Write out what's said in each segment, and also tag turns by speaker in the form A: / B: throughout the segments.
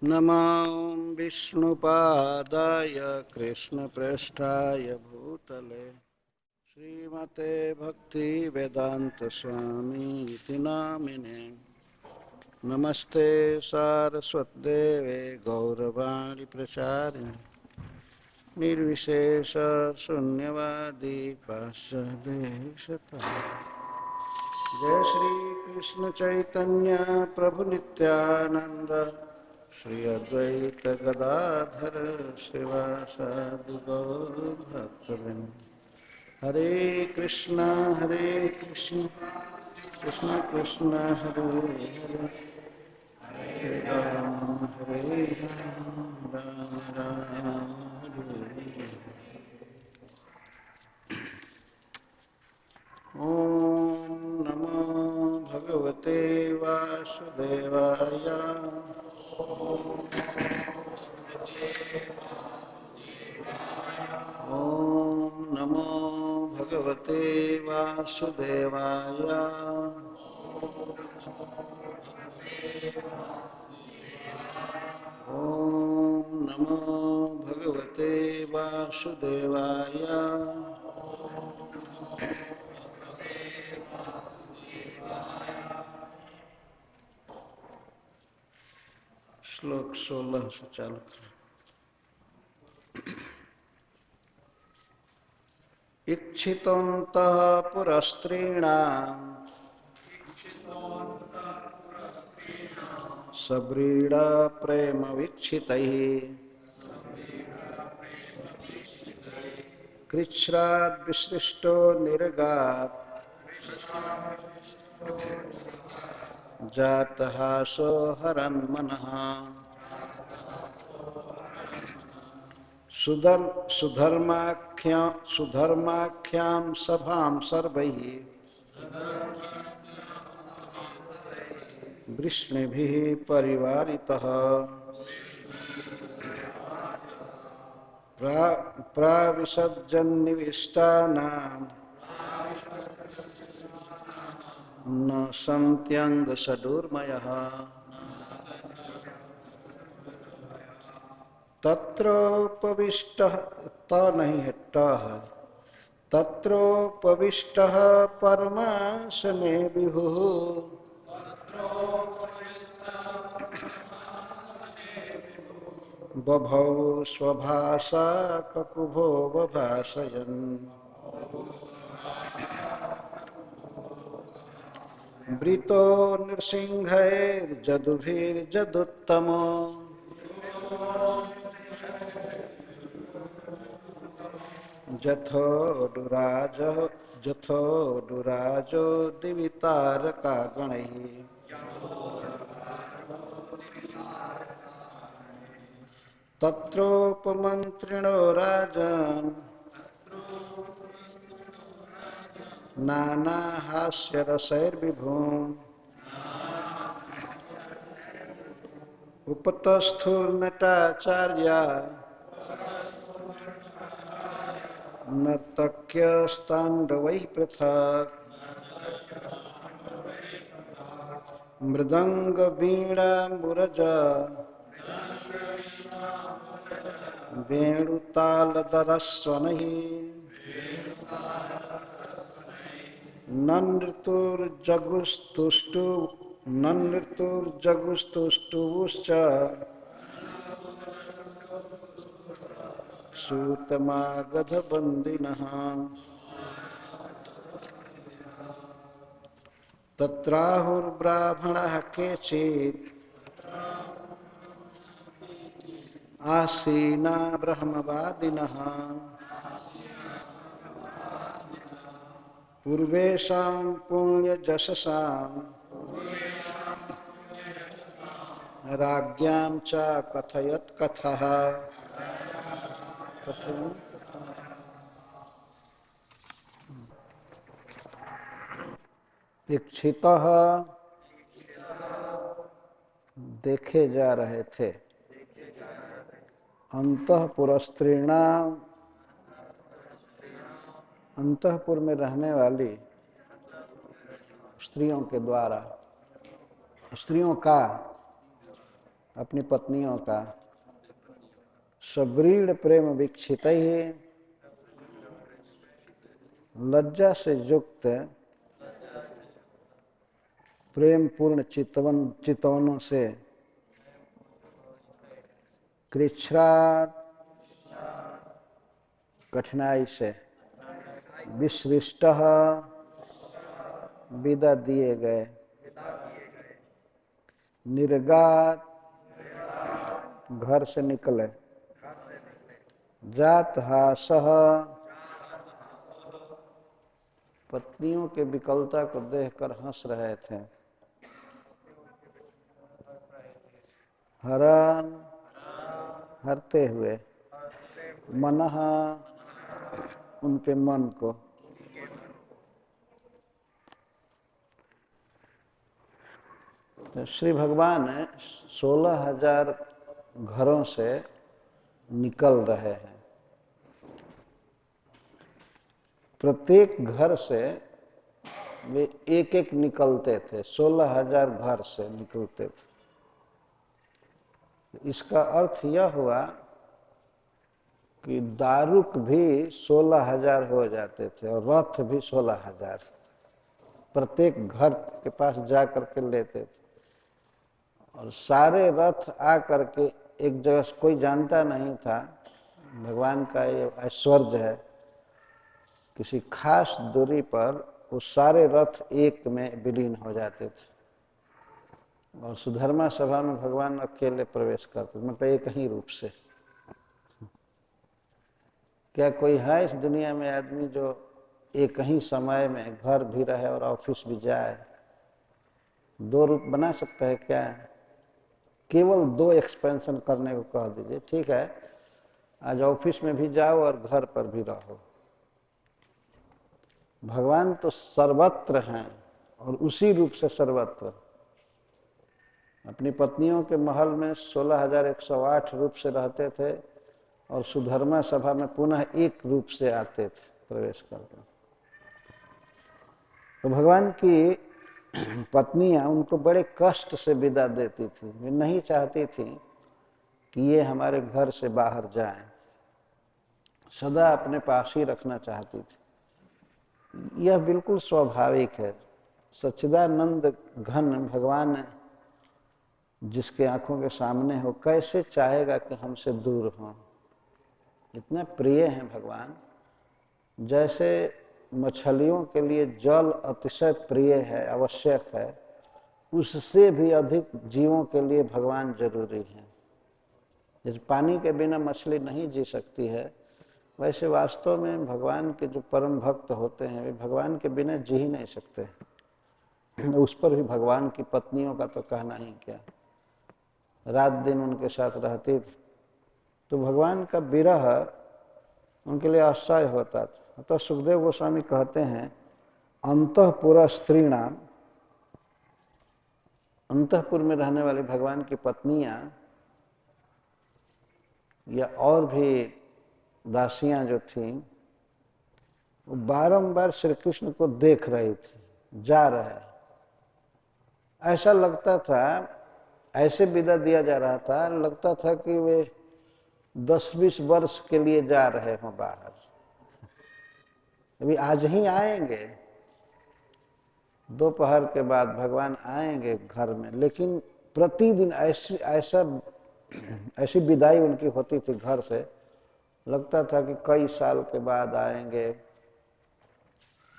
A: नमो विष्णुपादाय कृष्णप्रेष्ठाय भूतले श्रीमते भक्तिवेदांत स्वामी इति नामिने। नमस्ते सारस्वतदेवे गौरवाणी प्रचारिणे निर्विशेष शून्यवादी पाश्चादेशता। जय श्री कृष्ण चैतन्य प्रभु नित्यानंद श्री अद्वैत गदाधर श्रीवासादि गौर भक्तवृंद। हरे कृष्ण कृष्ण कृष्ण हरे हरे, हरे राम राम राम हरे हरे। ओम नमो भगवते वासुदेवाय। ओम नमो भगवते वासुदेवाय। ओम नमो भगवते वासुदेवाय। श्लोक 16 से चालू करें। इच्छितोऽन्तः पुरस्त्रीणाम् सव्रीडा प्रेम वीक्षितैः कृच्छ्राद् विसृष्टो निरगात् जातहासो हरन्मनः। सुधर्माख्यां सभां सर्वैः वृष्णिभिः परिवारितः प्राविशज्जन्निविष्टानां न सन्त्यङ्गसदुर्मयः। तत्रोपविष्टः त नहीं है ट है। तत्रोपविष्टः परमासने विभुः बभौ स्वभाषा ककुभो बभाषयन्। वृतो नृसिंहैर्जदुभिर्जदुत्तमो जथोडुराजो दिवितारकागणैः। तत्रोपमन्त्रिणो राजन् नानाहास्यरसैर्विभूम् उपतस्थुर्नटाचार्या नर्तक्यस्ताण्डवैः पृथक् मृदङ्गवीणाम्बुरजा वेणुतालधरस्वनैः ननृतुर्जगुस्तुष्टुवुश्च सूतमागधबन्दिनः। तत्राहुर्ब्राह्मणः केचित् आसीना ब्रह्मवादिनः पूर्वेषां पुण्यजशसां राज्ञां च कथयत् कथः। इक्षितः देखे जा रहे थे। अंतःपुरस्त्रीणाम अंतःपुर में रहने वाली स्त्रियों के द्वारा, स्त्रियों का अपनी पत्नियों का सब्रीड प्रेम वीक्षित ही लज्जा से युक्त प्रेम पूर्ण चितवनों से कृच्छ्रात कठिनाई से विसृष्ट विदा दिए गए निर्गात घर से निकले जात हासह पत्नियों के विकलता को देखकर हंस रहे थे हरण हरते हुए मनः उनके मन को तो श्री भगवान 16,000 घरों से निकल रहे हैं। प्रत्येक घर से वे एक एक निकलते थे, 16,000 घर से निकलते थे। इसका अर्थ यह हुआ कि दारुक भी 16,000 हो जाते थे और रथ भी 16,000 प्रत्येक घर के पास जा करके लेते थे और सारे रथ आ करके एक जगह से कोई जानता नहीं था। भगवान का ये ऐश्वर्य है, किसी खास दूरी पर वो सारे रथ एक में विलीन हो जाते थे और सुधर्मा सभा में भगवान अकेले प्रवेश करते थे, मतलब एक ही रूप से। क्या कोई है इस दुनिया में आदमी जो एक ही समय में घर भी रहे और ऑफिस भी जाए? 2 रूप बना सकता है क्या? केवल 2 एक्सपेंशन करने को कह दीजिए, ठीक है, आज ऑफिस में भी जाओ और घर पर भी रहो। भगवान तो सर्वत्र हैं और उसी रूप से सर्वत्र। अपनी पत्नियों के महल में 16,108 रूप से रहते थे और सुधर्मा सभा में पुनः एक रूप से आते थे, प्रवेश करते थे। तो भगवान की पत्नियां उनको बड़े कष्ट से विदा देती थी। वे नहीं चाहती थी कि ये हमारे घर से बाहर जाएं, सदा अपने पास ही रखना चाहती थी। यह बिल्कुल स्वाभाविक है। सच्चिदानंद घन भगवान जिसके आंखों के सामने हो, कैसे चाहेगा कि हमसे दूर हो? इतने प्रिय हैं भगवान। जैसे मछलियों के लिए जल अतिशय प्रिय है, आवश्यक है, उससे भी अधिक जीवों के लिए भगवान जरूरी है। जैसे पानी के बिना मछली नहीं जी सकती है, वैसे वास्तव में भगवान के जो परम भक्त होते हैं वे भगवान के बिना जी ही नहीं सकते। उस पर भी भगवान की पत्नियों का तो कहना ही क्या, रात दिन उनके साथ रहती थी, तो भगवान का विरह उनके लिए असह्य होता था। तो सुखदेव गोस्वामी कहते हैं, अंतःपुर स्त्रीणाम, अंतःपुर में रहने वाली भगवान की पत्नियां या और भी दासियां जो थीं, वो बारंबार श्री कृष्ण को देख रही थी, जा रहे। ऐसा लगता था, ऐसे विदा दिया जा रहा था, लगता था कि वे 10-20 वर्ष के लिए जा रहे हों बाहर। अभी आज ही आएंगे, दोपहर के बाद भगवान आएंगे घर में, लेकिन प्रतिदिन ऐसी विदाई उनकी होती थी घर से, लगता था कि कई साल के बाद आएंगे।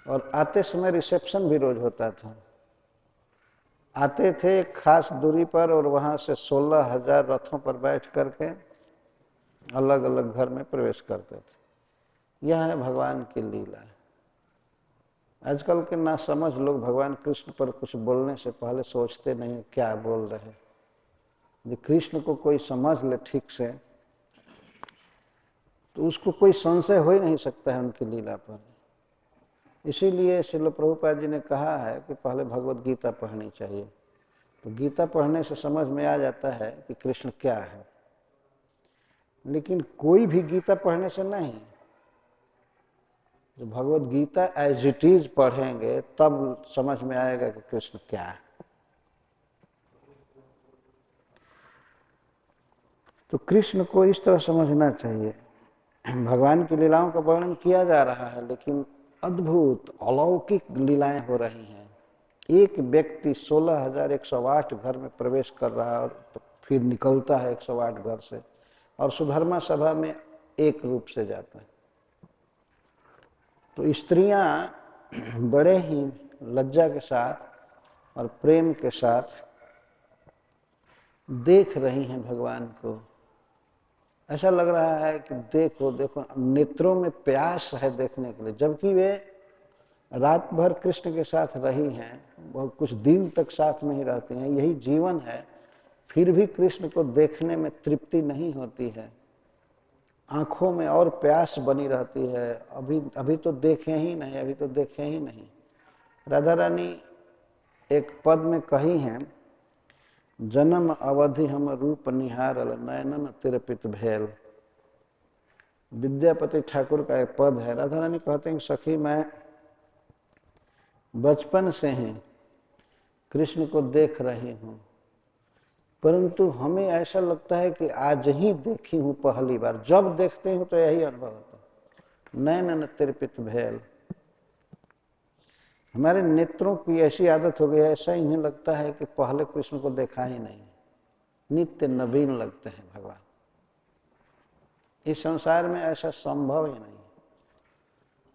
A: और आते समय रिसेप्शन भी रोज होता था। आते थे एक खास दूरी पर और वहां से 16,000 रथों पर बैठ करके अलग अलग घर में प्रवेश करते थे। यह है भगवान की लीला। आजकल के नासमझ लोग भगवान कृष्ण पर कुछ बोलने से पहले सोचते नहीं क्या बोल रहे। यदि कृष्ण को कोई समझ ले ठीक से तो उसको कोई संशय हो ही नहीं सकता है उनकी लीला पर। इसीलिए श्रील प्रभुपाद जी ने कहा है कि पहले भगवत गीता पढ़नी चाहिए। तो गीता पढ़ने से समझ में आ जाता है कि कृष्ण क्या है, लेकिन कोई भी गीता पढ़ने से नहीं। जो Bhagavad Gita as it is पढ़ेंगे तब समझ में आएगा कि कृष्ण क्या है। तो कृष्ण को इस तरह समझना चाहिए। भगवान की लीलाओं का वर्णन किया जा रहा है, लेकिन अद्भुत अलौकिक लीलाएं हो रही हैं। एक व्यक्ति 16,108 घर में प्रवेश कर रहा है और फिर निकलता है 108 घर से, और सुधर्मा सभा में एक रूप से जाता है। तो स्त्रियां बड़े ही लज्जा के साथ और प्रेम के साथ देख रही हैं भगवान को। ऐसा लग रहा है कि देखो देखो, नेत्रों में प्यास है देखने के लिए, जबकि वे रात भर कृष्ण के साथ रही हैं, बहुत कुछ दिन तक साथ में ही रहती हैं, यही जीवन है, फिर भी कृष्ण को देखने में तृप्ति नहीं होती है। आंखों में और प्यास बनी रहती है, अभी तो देखें ही नहीं, अभी तो देखें ही नहीं। राधा रानी एक पद में कही हैं, जन्म अवधि हम रूप निहारल नयनन तिरपित भेल। विद्यापति ठाकुर का एक पद है। राधा रानी कहते हैं, सखी मैं बचपन से ही कृष्ण को देख रही हूँ, परंतु हमें ऐसा लगता है कि आज ही देखी हूँ पहली बार। जब देखते हूँ तो यही अनुभव होता है, नयनन तिरपित भेल। हमारे नेत्रों की ऐसी आदत हो गई है, ऐसा इन्हें लगता है कि पहले कृष्ण को देखा ही नहीं। नित्य नवीन लगते हैं भगवान। इस संसार में ऐसा संभव ही नहीं।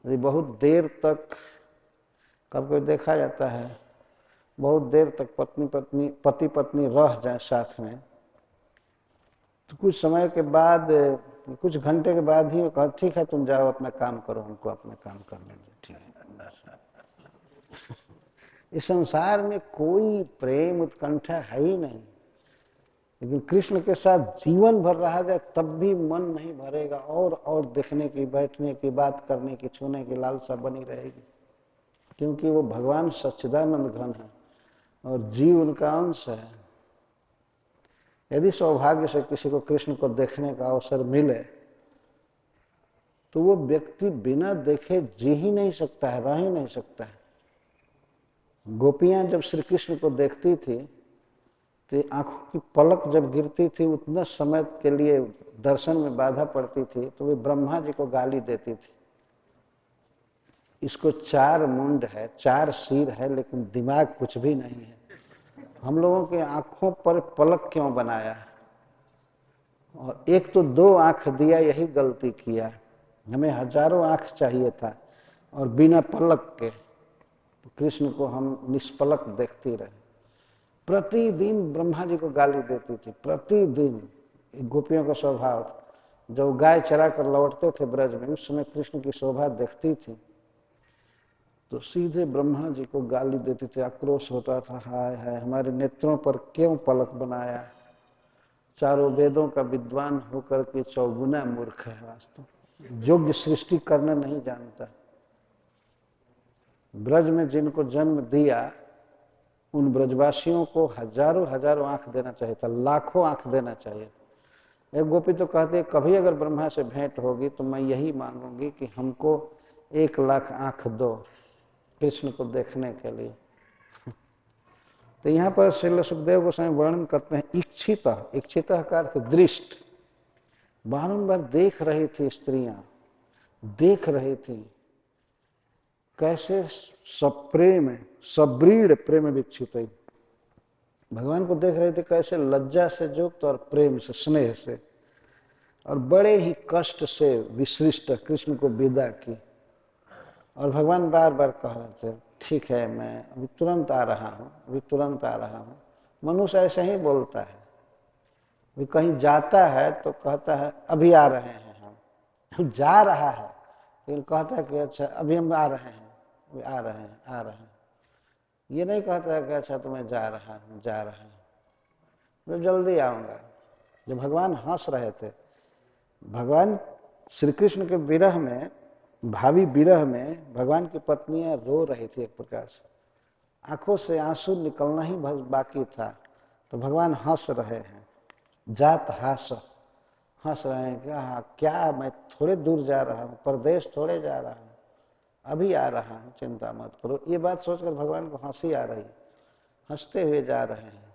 A: यदि बहुत देर तक कब कोई देखा जाता है, बहुत देर तक पति पत्नी रह जाए साथ में, तो कुछ समय के बाद, कुछ घंटे के बाद ही वो कहा, ठीक है तुम जाओ अपना काम करो, हमको अपना काम करने दो, ठीक है। इस संसार में कोई प्रेम उत्कंठा है ही नहीं। लेकिन कृष्ण के साथ जीवन भर रहा जाए तब भी मन नहीं भरेगा, और देखने की, बैठने की, बात करने की, छूने की लालसा बनी रहेगी, क्योंकि वो भगवान सच्चिदानंद घन है और जीव उनका अंश है। यदि सौभाग्य से किसी को कृष्ण को देखने का अवसर मिले तो वो व्यक्ति बिना देखे जी ही नहीं सकता है, रह ही नहीं सकता है। गोपियां जब श्री कृष्ण को देखती थी तो आंखों की पलक जब गिरती थी, उतना समय के लिए दर्शन में बाधा पड़ती थी, तो वे ब्रह्मा जी को गाली देती थी, इसको 4 मुंड है, 4 सिर है, लेकिन दिमाग कुछ भी नहीं है। हम लोगों के आंखों पर पलक क्यों बनाया, और एक तो 2 आंख दिया, यही गलती किया। हमें हजारों आंख चाहिए था, और बिना पलक के कृष्ण को हम निष्पलक देखते रहे। प्रतिदिन ब्रह्मा जी को गाली देती थी, प्रतिदिन। गोपियों का स्वभाव था। जब गाय चरा कर लौटते थे ब्रज में, उस समय कृष्ण की शोभा देखती थी तो सीधे ब्रह्मा जी को गाली देती थी, आक्रोश होता था, हाय हाय हमारे नेत्रों पर क्यों पलक बनाया, चारों वेदों का विद्वान होकर के चौगुना मूर्ख है, वास्तव योग्य सृष्टि करना नहीं जानता। ब्रज में जिनको जन्म दिया उन ब्रजवासियों को हजारों हजारों आंख देना चाहिए था, लाखों आंख देना चाहिए था। एक गोपी तो कहती है, कभी अगर ब्रह्मा से भेंट होगी तो मैं यही मांगूंगी कि हमको 1 लाख आंख दो कृष्ण को देखने के लिए। तो यहाँ पर श्रील सुखदेव गोस्वामी वर्णन करते हैं, इच्छित का अर्थ दृष्ट। बारंबार देख रही थी स्त्रियां, देख रही थी कैसे सप्रेम, सब्रीड प्रेम विक्षित, भगवान को देख रहे थे कैसे लज्जा से युक्त और प्रेम से, स्नेह से, और बड़े ही कष्ट से विसृष्ट कृष्ण को विदा की। और भगवान बार बार कह रहे थे, ठीक है मैं अभी तुरंत आ रहा हूँ, अभी तुरंत आ रहा हूँ। मनुष्य ऐसे ही बोलता है, भी कहीं जाता है तो कहता है अभी आ रहे हैं हम, जा रहा है लेकिन कहता है कि अच्छा अभी हम आ रहे हैं, अभी आ रहे हैं, आ रहे हैं। ये नहीं कहता है कि अच्छा तो मैं जा रहा हूँ, जा रहा हूँ, तो जल्दी आऊँगा। जब भगवान हंस रहे थे, भगवान श्री कृष्ण के विरह में, भावी विरह में भगवान की पत्नियां रो रही थी, एक प्रकार से आंखों से आंसू निकलना ही बाकी था, तो भगवान हंस रहे हैं, जात हास, हंस रहे हैं कि हाँ क्या मैं थोड़े दूर जा रहा हूँ, परदेश थोड़े जा रहा हूँ, अभी आ रहा हूँ, चिंता मत करो। ये बात सोचकर भगवान को हंसी आ रही, हंसते हुए जा रहे हैं।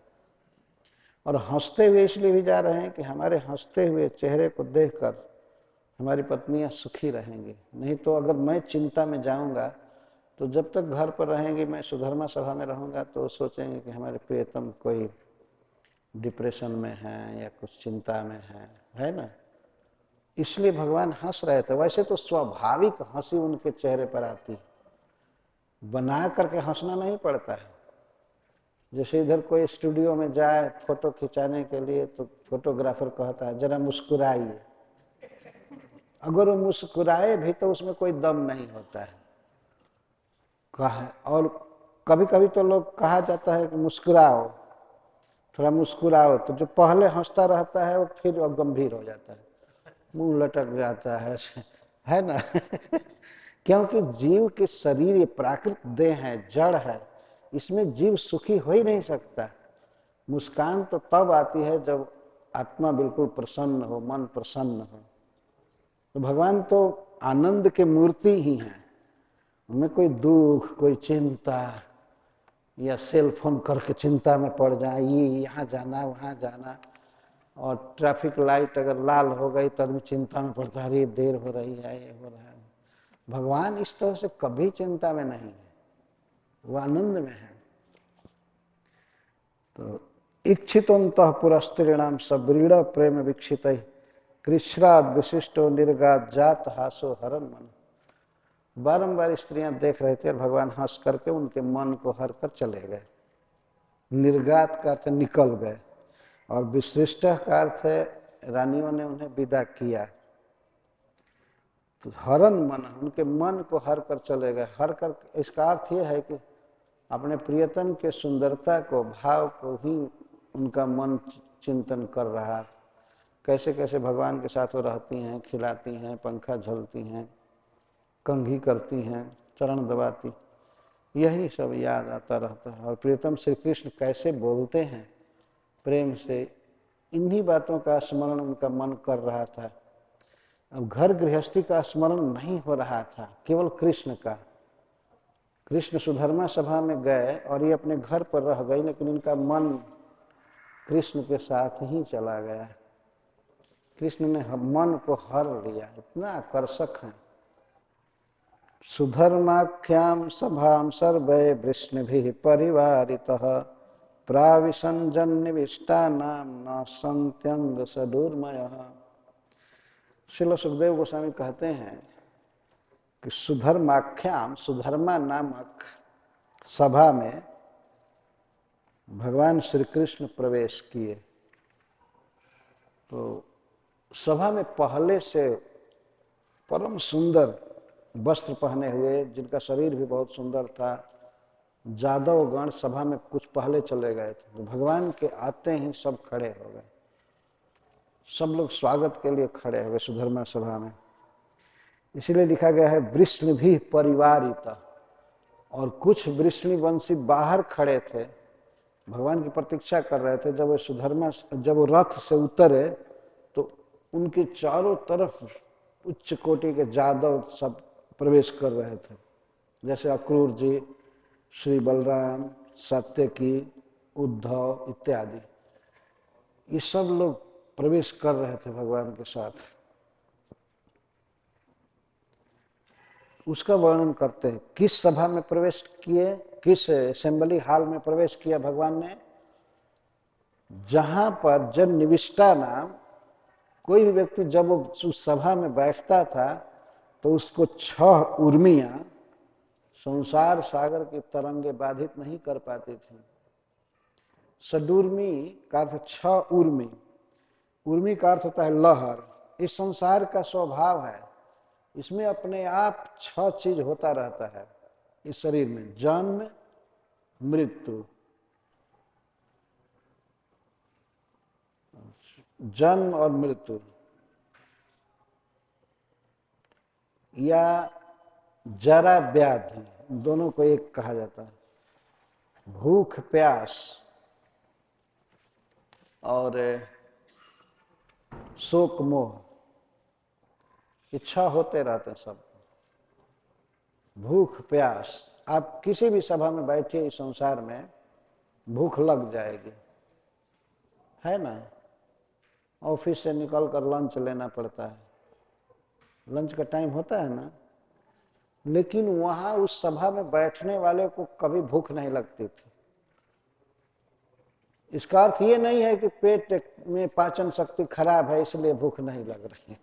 A: और हंसते हुए इसलिए भी जा रहे हैं कि हमारे हंसते हुए चेहरे को देखकर हमारी पत्नियां सुखी रहेंगी। नहीं तो अगर मैं चिंता में जाऊंगा तो जब तक घर पर रहेंगे, मैं सुधर्मा सभा में रहूंगा, तो सोचेंगे कि हमारे प्रियतम कोई डिप्रेशन में है या कुछ चिंता में है ना। इसलिए भगवान हंस रहे थे। वैसे तो स्वाभाविक हंसी उनके चेहरे पर आती, बना करके हंसना नहीं पड़ता है। जैसे इधर कोई स्टूडियो में जाए फोटो खिंचाने के लिए तो फोटोग्राफर कहता है जरा मुस्कुराइए, अगर वो मुस्कुराए भी तो उसमें कोई दम नहीं होता है। और कभी कभी तो लोग कहा जाता है कि मुस्कुराओ, थोड़ा मुस्कुराओ, तो जो पहले हंसता रहता है वो फिर गंभीर हो जाता है, मुंह लटक जाता है ना। क्योंकि जीव के शरीर ये प्राकृत देह है, जड़ है, इसमें जीव सुखी हो ही नहीं सकता। मुस्कान तो तब आती है जब आत्मा बिल्कुल प्रसन्न हो, मन प्रसन्न हो। तो भगवान तो आनंद के मूर्ति ही हैं, उनमें कोई दुख, कोई चिंता या सेल फोन करके चिंता में पड़ जाए, ये यहाँ जाना वहाँ जाना, और ट्रैफिक लाइट अगर लाल हो गई तो आदमी चिंता में पड़ता है, अरे देर हो रही है, ये हो रहा है। भगवान इस तरह से कभी चिंता में नहीं है, वो आनंद में है। तो इच्छितोन्तः पुरस्त्रीणाम सबरीण प्रेम वीक्षित कृष्णाद विशिष्टो निर्गात जात हासो हरण मन। बारंबार स्त्रियां देख रहे थे और भगवान हंस करके उनके मन को हर कर चले गए। निर्गात का अर्थ निकल गए, और विशिष्ट का अर्थ है रानियों ने उन्हें विदा किया। तो हरण मन, उनके मन को हर कर चले गए। हर कर इसका अर्थ यह है कि अपने प्रियतम के सुंदरता को, भाव को ही उनका मन चिंतन कर रहा था। कैसे कैसे भगवान के साथ वो रहती हैं, खिलाती हैं, पंखा झलती हैं, कंघी करती हैं, चरण दबाती, यही सब याद आता रहता है। और प्रियतम श्री कृष्ण कैसे बोलते हैं प्रेम से, इन्हीं बातों का स्मरण उनका मन कर रहा था। अब घर गृहस्थी का स्मरण नहीं हो रहा था, केवल कृष्ण का। कृष्ण सुधर्मा सभा में गए और ये अपने घर पर रह गई, लेकिन इनका मन कृष्ण के साथ ही चला गया। कृष्ण ने मन को हर लिया, इतना आकर्षक है। सुधर्माख्याम सभाम सर्वे वृष्णिभिः परिवारितः प्राविशंजन्निविष्टानाम न संत्यंग सदुर्मयः। श्रील सुखदेव गोस्वामी कहते हैं कि सुधर्माख्याम, सुधर्मा नामक सभा में भगवान श्री कृष्ण प्रवेश किए। तो सभा में पहले से परम सुंदर वस्त्र पहने हुए, जिनका शरीर भी बहुत सुंदर था, जादव गण सभा में कुछ पहले चले गए थे। तो भगवान के आते ही सब खड़े हो गए, सब लोग स्वागत के लिए खड़े हो गए सुधर्मा सभा में। इसीलिए लिखा गया है वृष्ण भी परिवारित। और कुछ वृष्णि वंशी बाहर खड़े थे, भगवान की प्रतीक्षा कर रहे थे। जब वो सुधर्मा, जब वो रथ से उतरे तो उनके चारों तरफ उच्च कोटि के जादव सब प्रवेश कर रहे थे, जैसे अक्रूर जी, श्री बलराम, सात्यकी, उद्धव इत्यादि। ये सब लोग प्रवेश कर रहे थे भगवान के साथ। उसका वर्णन करते हैं, किस सभा में प्रवेश किए, किस असेंबली हॉल में प्रवेश किया भगवान ने, जहां पर जन निविष्टा नाम, कोई भी व्यक्ति जब उस सभा में बैठता था तो उसको 6 उर्मियां संसार सागर की तरंगे बाधित नहीं कर पाती थी। सदुर्मी का अर्थ 6 उर्मी, उर्मी का अर्थ होता है लहर। इस संसार का स्वभाव है, इसमें अपने आप 6 चीज होता रहता है इस शरीर में, जन्म, मृत्यु, जन्म और मृत्यु, या जरा व्याधि, दोनों को एक कहा जाता है, भूख प्यास और शोक मोह, इच्छा होते रहते हैं सब। भूख प्यास, आप किसी भी सभा में बैठिए इस संसार में, भूख लग जाएगी, है ना। ऑफिस से निकल कर लंच लेना पड़ता है, लंच का टाइम होता है ना, लेकिन वहां उस सभा में बैठने वाले को कभी भूख नहीं लगती थी। इसका अर्थ ये नहीं है कि पेट में पाचन शक्ति खराब है इसलिए भूख नहीं लग रही है।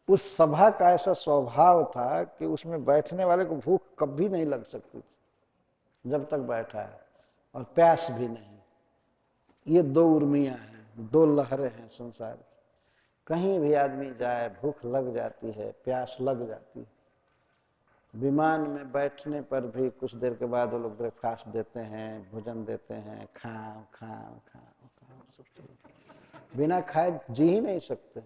A: उस सभा का ऐसा स्वभाव था कि उसमें बैठने वाले को भूख कभी नहीं लग सकती थी जब तक बैठा है, और प्यास भी नहीं। ये दो उर्मियां हैं, दो लहरें हैं संसार की। कहीं भी आदमी जाए भूख लग जाती है, प्यास लग जाती है। विमान में बैठने पर भी कुछ देर के बाद वो लोग ब्रेकफास्ट देते हैं, भोजन देते हैं, खाओ खाओ खाओ खाओ, सब बिना खाए जी ही नहीं सकते।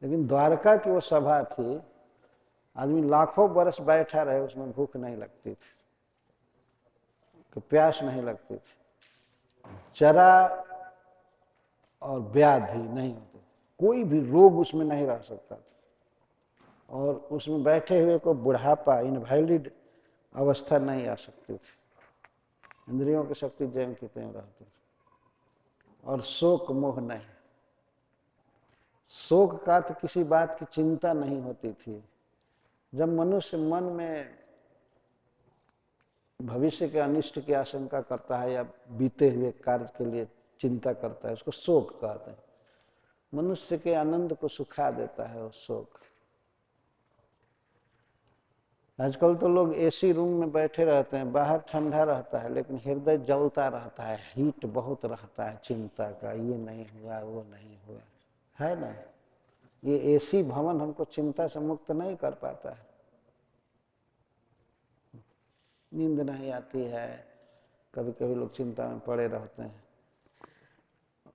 A: लेकिन द्वारका की वो सभा थी, आदमी लाखों बरस बैठा रहे उसमें भूख नहीं लगती थी, कि प्यास नहीं लगती थी, जरा और व्याधि नहीं होती, कोई भी रोग उसमें नहीं रह सकता था। और उसमें बैठे हुए को बुढ़ापा, इनवैलिड अवस्था नहीं आ सकती थी, इंद्रियों की शक्ति जैन की त्यों रहती थी। और शोक मोह नहीं, शोक का तो किसी बात की चिंता नहीं होती थी। जब मनुष्य मन में भविष्य के अनिष्ट की आशंका करता है या बीते हुए कार्य के लिए चिंता करता है, उसको शोक कहते हैं। मनुष्य के आनंद को सुखा देता है वो शोक। आजकल तो लोग एसी रूम में बैठे रहते हैं, बाहर ठंडा रहता है लेकिन हृदय जलता रहता है, हीट बहुत रहता है चिंता का, ये नहीं हुआ वो नहीं हुआ, है ना। ये एसी भवन हमको चिंता से मुक्त नहीं कर पाता है। नींद नहीं आती है, कभी कभी लोग चिंता में पड़े रहते हैं।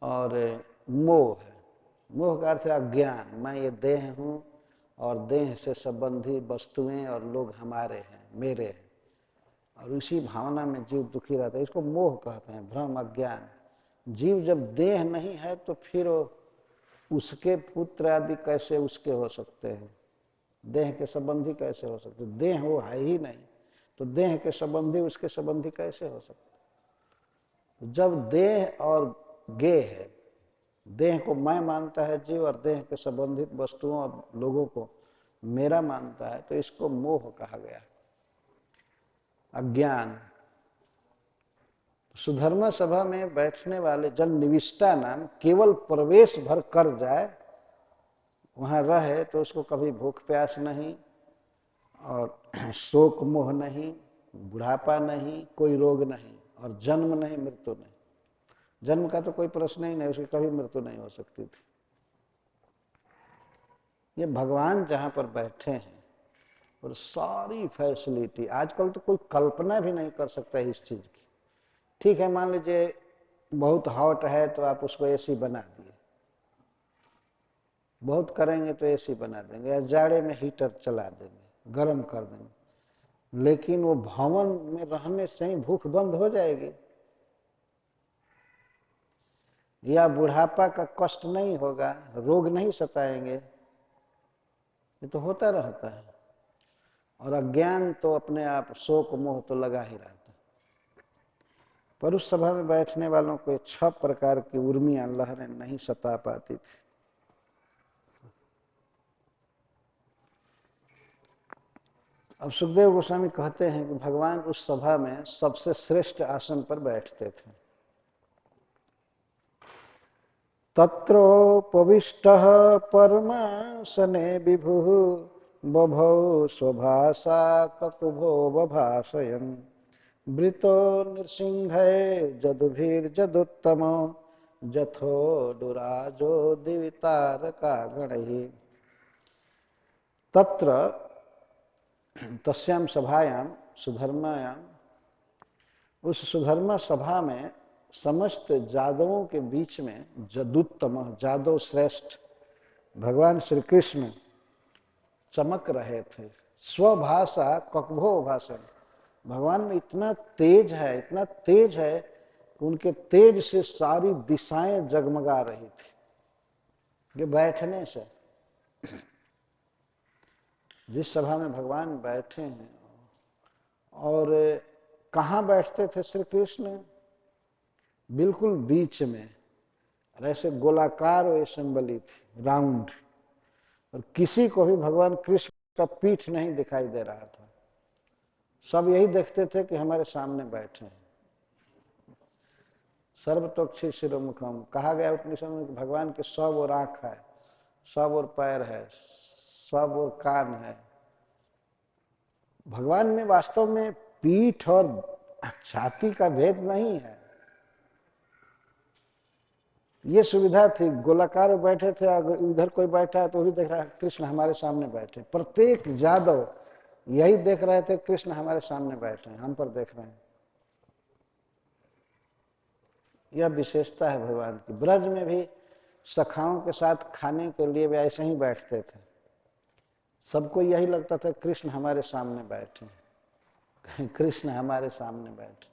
A: और मोह है, मोह का अर्थ है अज्ञान। मैं ये देह हूँ और देह से संबंधी वस्तुएं और लोग हमारे हैं, मेरे हैं, और इसी भावना में जीव दुखी रहता है। इसको मोह कहते हैं, भ्रम, अज्ञान। जीव जब देह नहीं है तो फिर उसके पुत्र आदि कैसे उसके हो सकते हैं, देह के संबंधी कैसे हो सकते, देह वो है ही नहीं, तो देह के संबंधी उसके संबंधी कैसे हो सकते। तो जब देह और गेह है, देह को मैं मानता है जीव और देह के संबंधित वस्तुओं और लोगों को मेरा मानता है, तो इसको मोह कहा गया, अज्ञान। सुधर्मा सभा में बैठने वाले जन निविष्टा नाम केवल प्रवेश भर कर जाए, वहां रहे, तो उसको कभी भूख प्यास नहीं और शोक मोह नहीं, बुढ़ापा नहीं, कोई रोग नहीं, और जन्म नहीं, मृत्यु नहीं। जन्म का तो कोई प्रश्न ही नहीं, उसकी कभी मृत्यु नहीं हो सकती थी। ये भगवान जहां पर बैठे हैं और सारी फैसिलिटी, आजकल तो कोई कल्पना भी नहीं कर सकता है इस चीज की। ठीक है, मान लीजिए बहुत हॉट है तो आप उसको एसी बना दिए, बहुत करेंगे तो एसी बना देंगे, या जाड़े में हीटर चला देंगे, गर्म कर देंगे, लेकिन वो भवन में रहने से ही भूख बंद हो जाएगी, या बुढ़ापा का कष्ट नहीं होगा, रोग नहीं सताएंगे, ये तो होता रहता है। और अज्ञान तो अपने आप, शोक मोह तो लगा ही रहता है। पर उस सभा में बैठने वालों को 6 प्रकार की उर्मियां, लहरें नहीं सता पाती थी। अब सुखदेव गोस्वामी कहते हैं कि भगवान उस सभा में सबसे श्रेष्ठ आसन पर बैठते थे। तत्रोपविष्टः परमासने विभुः बभौ स्वभाषा ककुभो बभाषयन् वृतो नृसिंहे जदुभिर्जदुत्तमो जथो दुराजो दिवितारका गणैः। तत्र तस्याम सभायाम सुधर्मायाम, उस सुधर्मा सभा में समस्त जादवों के बीच में जदुत्तम, जादव श्रेष्ठ भगवान श्री कृष्ण चमक रहे थे। स्वभाषा ककभो भाषण, भगवान में इतना तेज है, इतना तेज है कि उनके तेज से सारी दिशाएं जगमगा रही थी, ये बैठने से। जिस सभा में भगवान बैठे हैं और कहाँ बैठते थे श्री कृष्ण? बिल्कुल बीच में, और ऐसे गोलाकार असेंबली थी, राउंड, और किसी को भी भगवान कृष्ण का पीठ नहीं दिखाई दे रहा था। सब यही देखते थे कि हमारे सामने बैठे हैं। सर्वतोक्षी शिरोमुखम, कहा गया उपनिषद में कि भगवान के सब ओर आंख है, सब ओर पैर है, सब ओर कान है। भगवान में वास्तव में पीठ और छाती का भेद नहीं है। ये सुविधा थी, गोलाकार में बैठे थे, अगर इधर कोई बैठा है तो वो भी देख रहा है कृष्ण हमारे सामने बैठे। प्रत्येक यादव यही देख रहे थे, कृष्ण हमारे सामने बैठे हैं, हम पर देख रहे हैं। यह विशेषता है भगवान की। ब्रज में भी सखाओं के साथ खाने के लिए भी ऐसे ही बैठते थे। सबको यही लगता था कृष्ण हमारे सामने बैठे, कृष्ण हमारे सामने बैठे।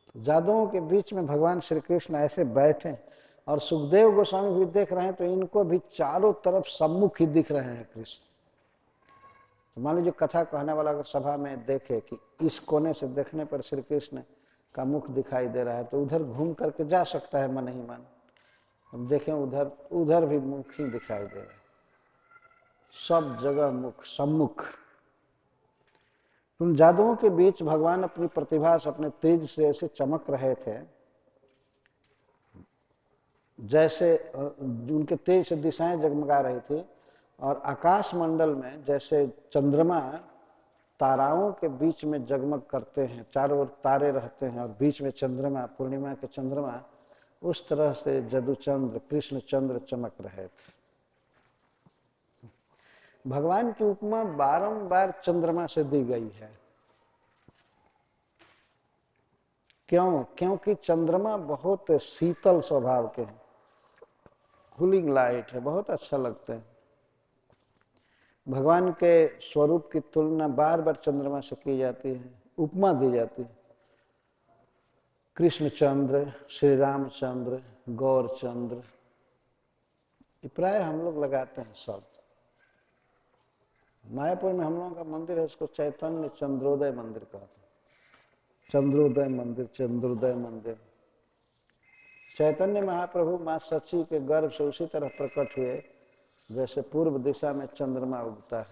A: तो यादवों के बीच में भगवान श्री कृष्ण ऐसे बैठे, और सुखदेव गोस्वामी भी देख रहे हैं तो इनको भी चारों तरफ सम्मुख ही दिख रहे हैं कृष्ण। तो मान लीजिए कथा कहने वाला अगर सभा में देखे कि इस कोने से देखने पर श्री कृष्ण का मुख दिखाई दे रहा है, तो उधर घूम करके जा सकता है मन ही मन। अब देखें उधर, उधर भी मुख ही दिखाई दे रहा है, सब जगह मुख, सम्मुख। उन जादुओं के बीच भगवान अपनी प्रतिभा से, अपने तेज से ऐसे चमक रहे थे जैसे उनके तेज से दिशाएं जगमगा रही थी। और आकाश मंडल में जैसे चंद्रमा ताराओं के बीच में जगमग करते हैं, चारों ओर तारे रहते हैं और बीच में चंद्रमा, पूर्णिमा के चंद्रमा, उस तरह से जदुचंद्र, कृष्ण चंद्र चमक रहे थे। भगवान की उपमा बारंबार चंद्रमा से दी गई है। क्यों? क्योंकि चंद्रमा बहुत शीतल स्वभाव के हैं, कूलिंग लाइट है, बहुत अच्छा लगता है। भगवान के स्वरूप की तुलना बार बार चंद्रमा से की जाती है, उपमा दी जाती है। कृष्णचंद्र, श्री रामचंद्र, गौरचंद्र, प्राय हम लोग लगाते हैं शब्द। मायापुर में हम लोगों का मंदिर है, उसको चैतन्य चंद्रोदय मंदिर कहते हैं। चंद्रोदय मंदिर, चंद्रोदय मंदिर। चैतन्य महाप्रभु माँ सची के गर्भ से उसी तरह प्रकट हुए जैसे पूर्व दिशा में चंद्रमा उगता है,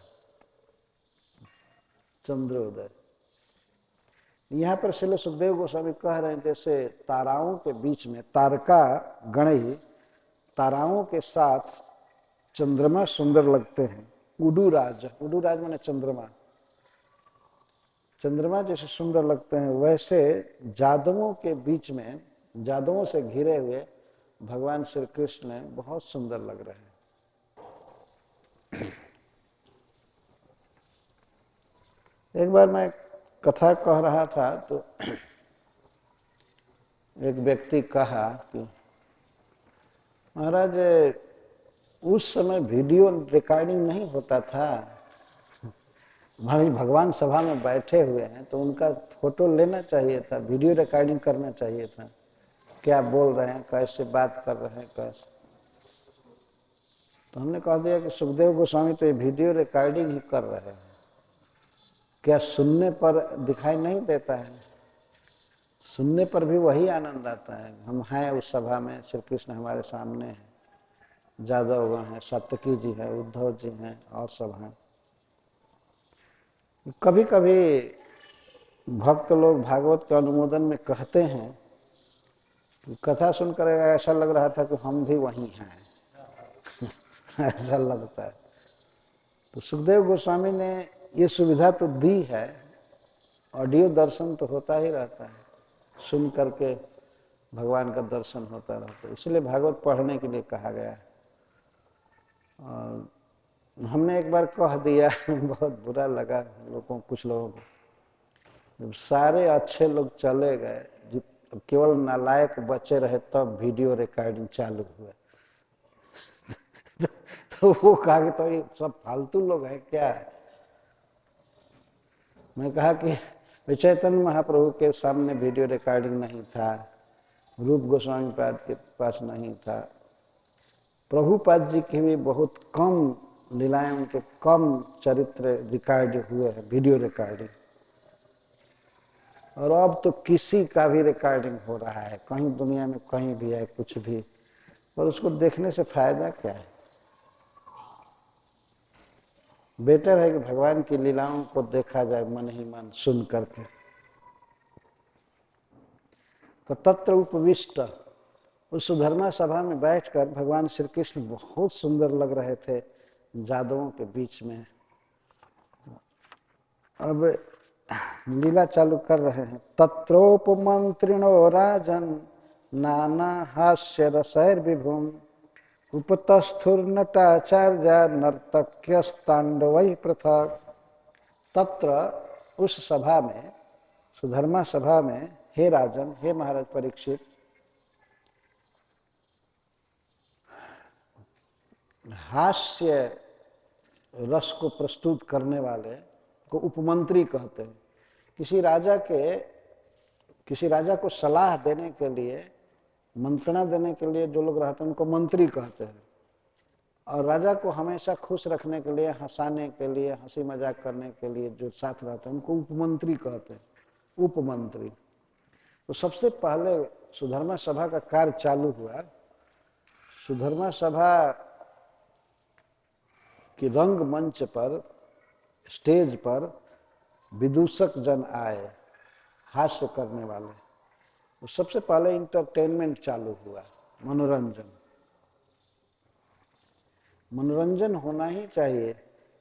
A: चंद्रोदय। यहाँ पर श्रील सुखदेव गोस्वामी कह रहे हैं जैसे ताराओं के बीच में, तारका गणई, ताराओं के साथ चंद्रमा सुंदर लगते हैं। उडुराज, उडुराज माने चंद्रमा, चंद्रमा जैसे सुंदर लगते हैं, वैसे जादवों के बीच में, जादवों से घिरे हुए भगवान श्री कृष्ण बहुत सुंदर लग रहे हैं। एक बार मैं कथा कह रहा था तो एक व्यक्ति कहा कि महाराज उस समय वीडियो रिकॉर्डिंग नहीं होता था, भगवान सभा में बैठे हुए हैं तो उनका फोटो लेना चाहिए था, वीडियो रिकॉर्डिंग करना चाहिए था, क्या बोल रहे हैं, कैसे बात कर रहे हैं, कैसे। तो हमने कह दिया कि सुखदेव गोस्वामी तो ये वीडियो रिकॉर्डिंग ही कर रहे हैं, क्या सुनने पर दिखाई नहीं देता है? सुनने पर भी वही आनंद आता है। हम हैं उस सभा में, श्री कृष्ण हमारे सामने हैं, जादवगण हैं, सत्यकी जी हैं, उद्धव जी हैं, और सब हैं। कभी कभी भक्त लोग भागवत के अनुमोदन में कहते हैं कि कथा सुनकर ऐसा लग रहा था कि हम भी वहीं हैं ऐसा लगता है। तो सुखदेव गोस्वामी ने ये सुविधा तो दी है, ऑडियो दर्शन तो होता ही रहता है, सुन करके भगवान का दर्शन होता रहता है, इसलिए भागवत पढ़ने के लिए कहा गया है। और हमने एक बार कह दिया बहुत बुरा लगा लोगों, कुछ लोगों को। जब सारे अच्छे लोग चले गए, केवल नालायक बचे रहे, तब वीडियो रिकॉर्डिंग चालू हुआ तो वो कहा कि तो ये सब फालतू लोग हैं क्या? मैं कहा कि चैतन्य महाप्रभु के सामने वीडियो रिकॉर्डिंग नहीं था, रूप गोस्वामी पाद के पास नहीं था, प्रभुपाद जी की भी बहुत कम लीलाएं, उनके कम चरित्र रिकॉर्ड हुए हैं वीडियो रिकॉर्डिंग। और अब तो किसी का भी रिकॉर्डिंग हो रहा है, कहीं दुनिया में कहीं भी है कुछ भी, और उसको देखने से फायदा क्या है? बेटर है कि भगवान की लीलाओं को देखा जाए मन ही मन सुन करके। तो तत्र उपविष्ट, उस सुधर्मा सभा में बैठकर भगवान श्री कृष्ण बहुत सुंदर लग रहे थे जादवों के बीच में। अब लीला चालू कर रहे हैं। तत्रोपमंत्रिणो राजन नाना हास्य रसैर विभुम उपतस्थुर्नटाचार्य नर्तक्यस्तांडवै पृथक। तत्र उस सभा में, सुधर्मा सभा में, हे राजन, हे महाराज परीक्षित, हास्य रस को प्रस्तुत करने वाले को उपमंत्री कहते हैं। किसी राजा को सलाह देने के लिए, मंत्रणा देने के लिए जो लोग रहते हैं उनको मंत्री कहते हैं। और राजा को हमेशा खुश रखने के लिए, हंसाने के लिए, हंसी मजाक करने के लिए जो साथ रहते हैं उनको उपमंत्री कहते हैं, उपमंत्री। तो सबसे पहले सुधर्मा सभा का कार्य चालू हुआ। सुधर्मा सभा कि रंगमंच पर, स्टेज पर विदूषक जन आए, हास्य करने वाले। तो सबसे पहले इंटरटेनमेंट चालू हुआ, मनोरंजन। मनोरंजन होना ही चाहिए,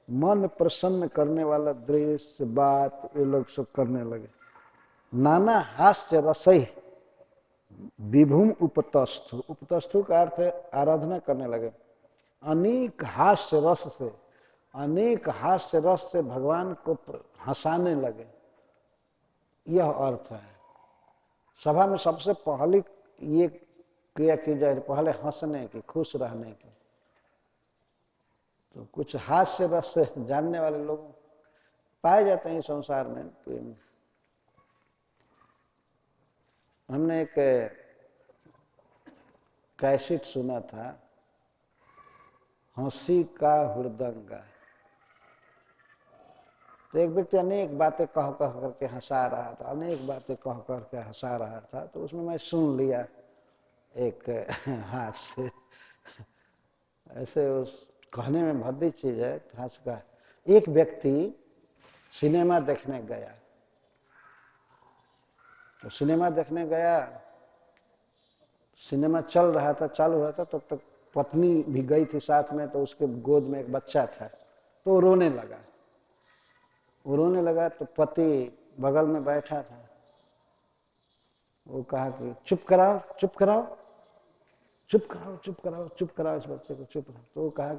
A: मन प्रसन्न करने वाला दृश्य, बात, ये लोग सब करने लगे। नाना हास्य रसई विभुम उपतस्थु, उपतस्थु का अर्थ है आराधना करने लगे। अनेक हास्य रस से, अनेक हास्य रस से भगवान को हंसाने लगे, यह अर्थ है। सभा में सबसे पहली ये क्रिया की जाए, पहले हंसने की, खुश रहने की। तो कुछ हास्य रस से जानने वाले लोग पाए जाते हैं संसार में। हमने एक कैसेट सुना था, हंसी का हुड़दंगा। तो एक व्यक्ति अनेक बातें कह कह करके हंसा रहा था, अनेक बातें कह करके हंसा रहा था। तो उसमें मैं सुन लिया एक हास्य, ऐसे उस कहने में भद्दी चीज है, हास्य का। एक व्यक्ति सिनेमा देखने गया, तो सिनेमा देखने गया, सिनेमा चल रहा था, चालू हो रहा था, तब तक पत्नी भी गई थी साथ में। तो उसके गोद में एक बच्चा था, तो वो रोने लगा। वो रोने लगा तो पति बगल में बैठा था, वो कहा कि चुप कराओ, चुप कराओ, चुप कराओ, चुप कराओ, चुप कराओ इस बच्चे को, चुप। तो वो कहा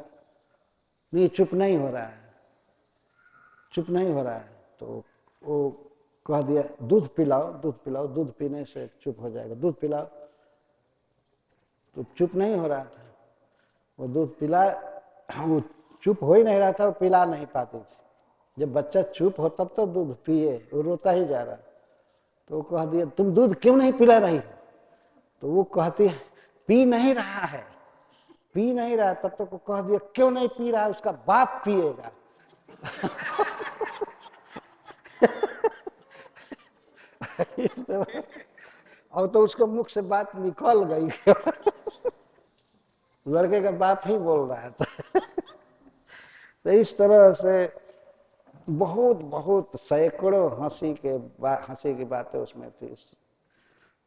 A: नहीं, चुप नहीं हो रहा है, चुप नहीं हो रहा है। तो वो कह दिया दूध पिलाओ, दूध पिलाओ, दूध पीने से चुप हो जाएगा, दूध पिलाओ। तो चुप नहीं हो रहा था, वो दूध पिला, वो चुप हो ही नहीं रहा था, वो पिला नहीं पाती थी। जब बच्चा चुप हो तब तो दूध पिए, वो रोता ही जा रहा। तो वो कह दिया तुम दूध क्यों नहीं पिला रही हो? तो वो कहती है पी नहीं रहा है, पी नहीं रहा। तब तक वो कह दिया क्यों नहीं पी रहा है, उसका बाप पिएगा। और तो उसको मुख से बात निकल गई। लड़के का बाप ही बोल रहा था। तो इस तरह से बहुत बहुत सैकड़ों हंसी की बातें उसमें थी।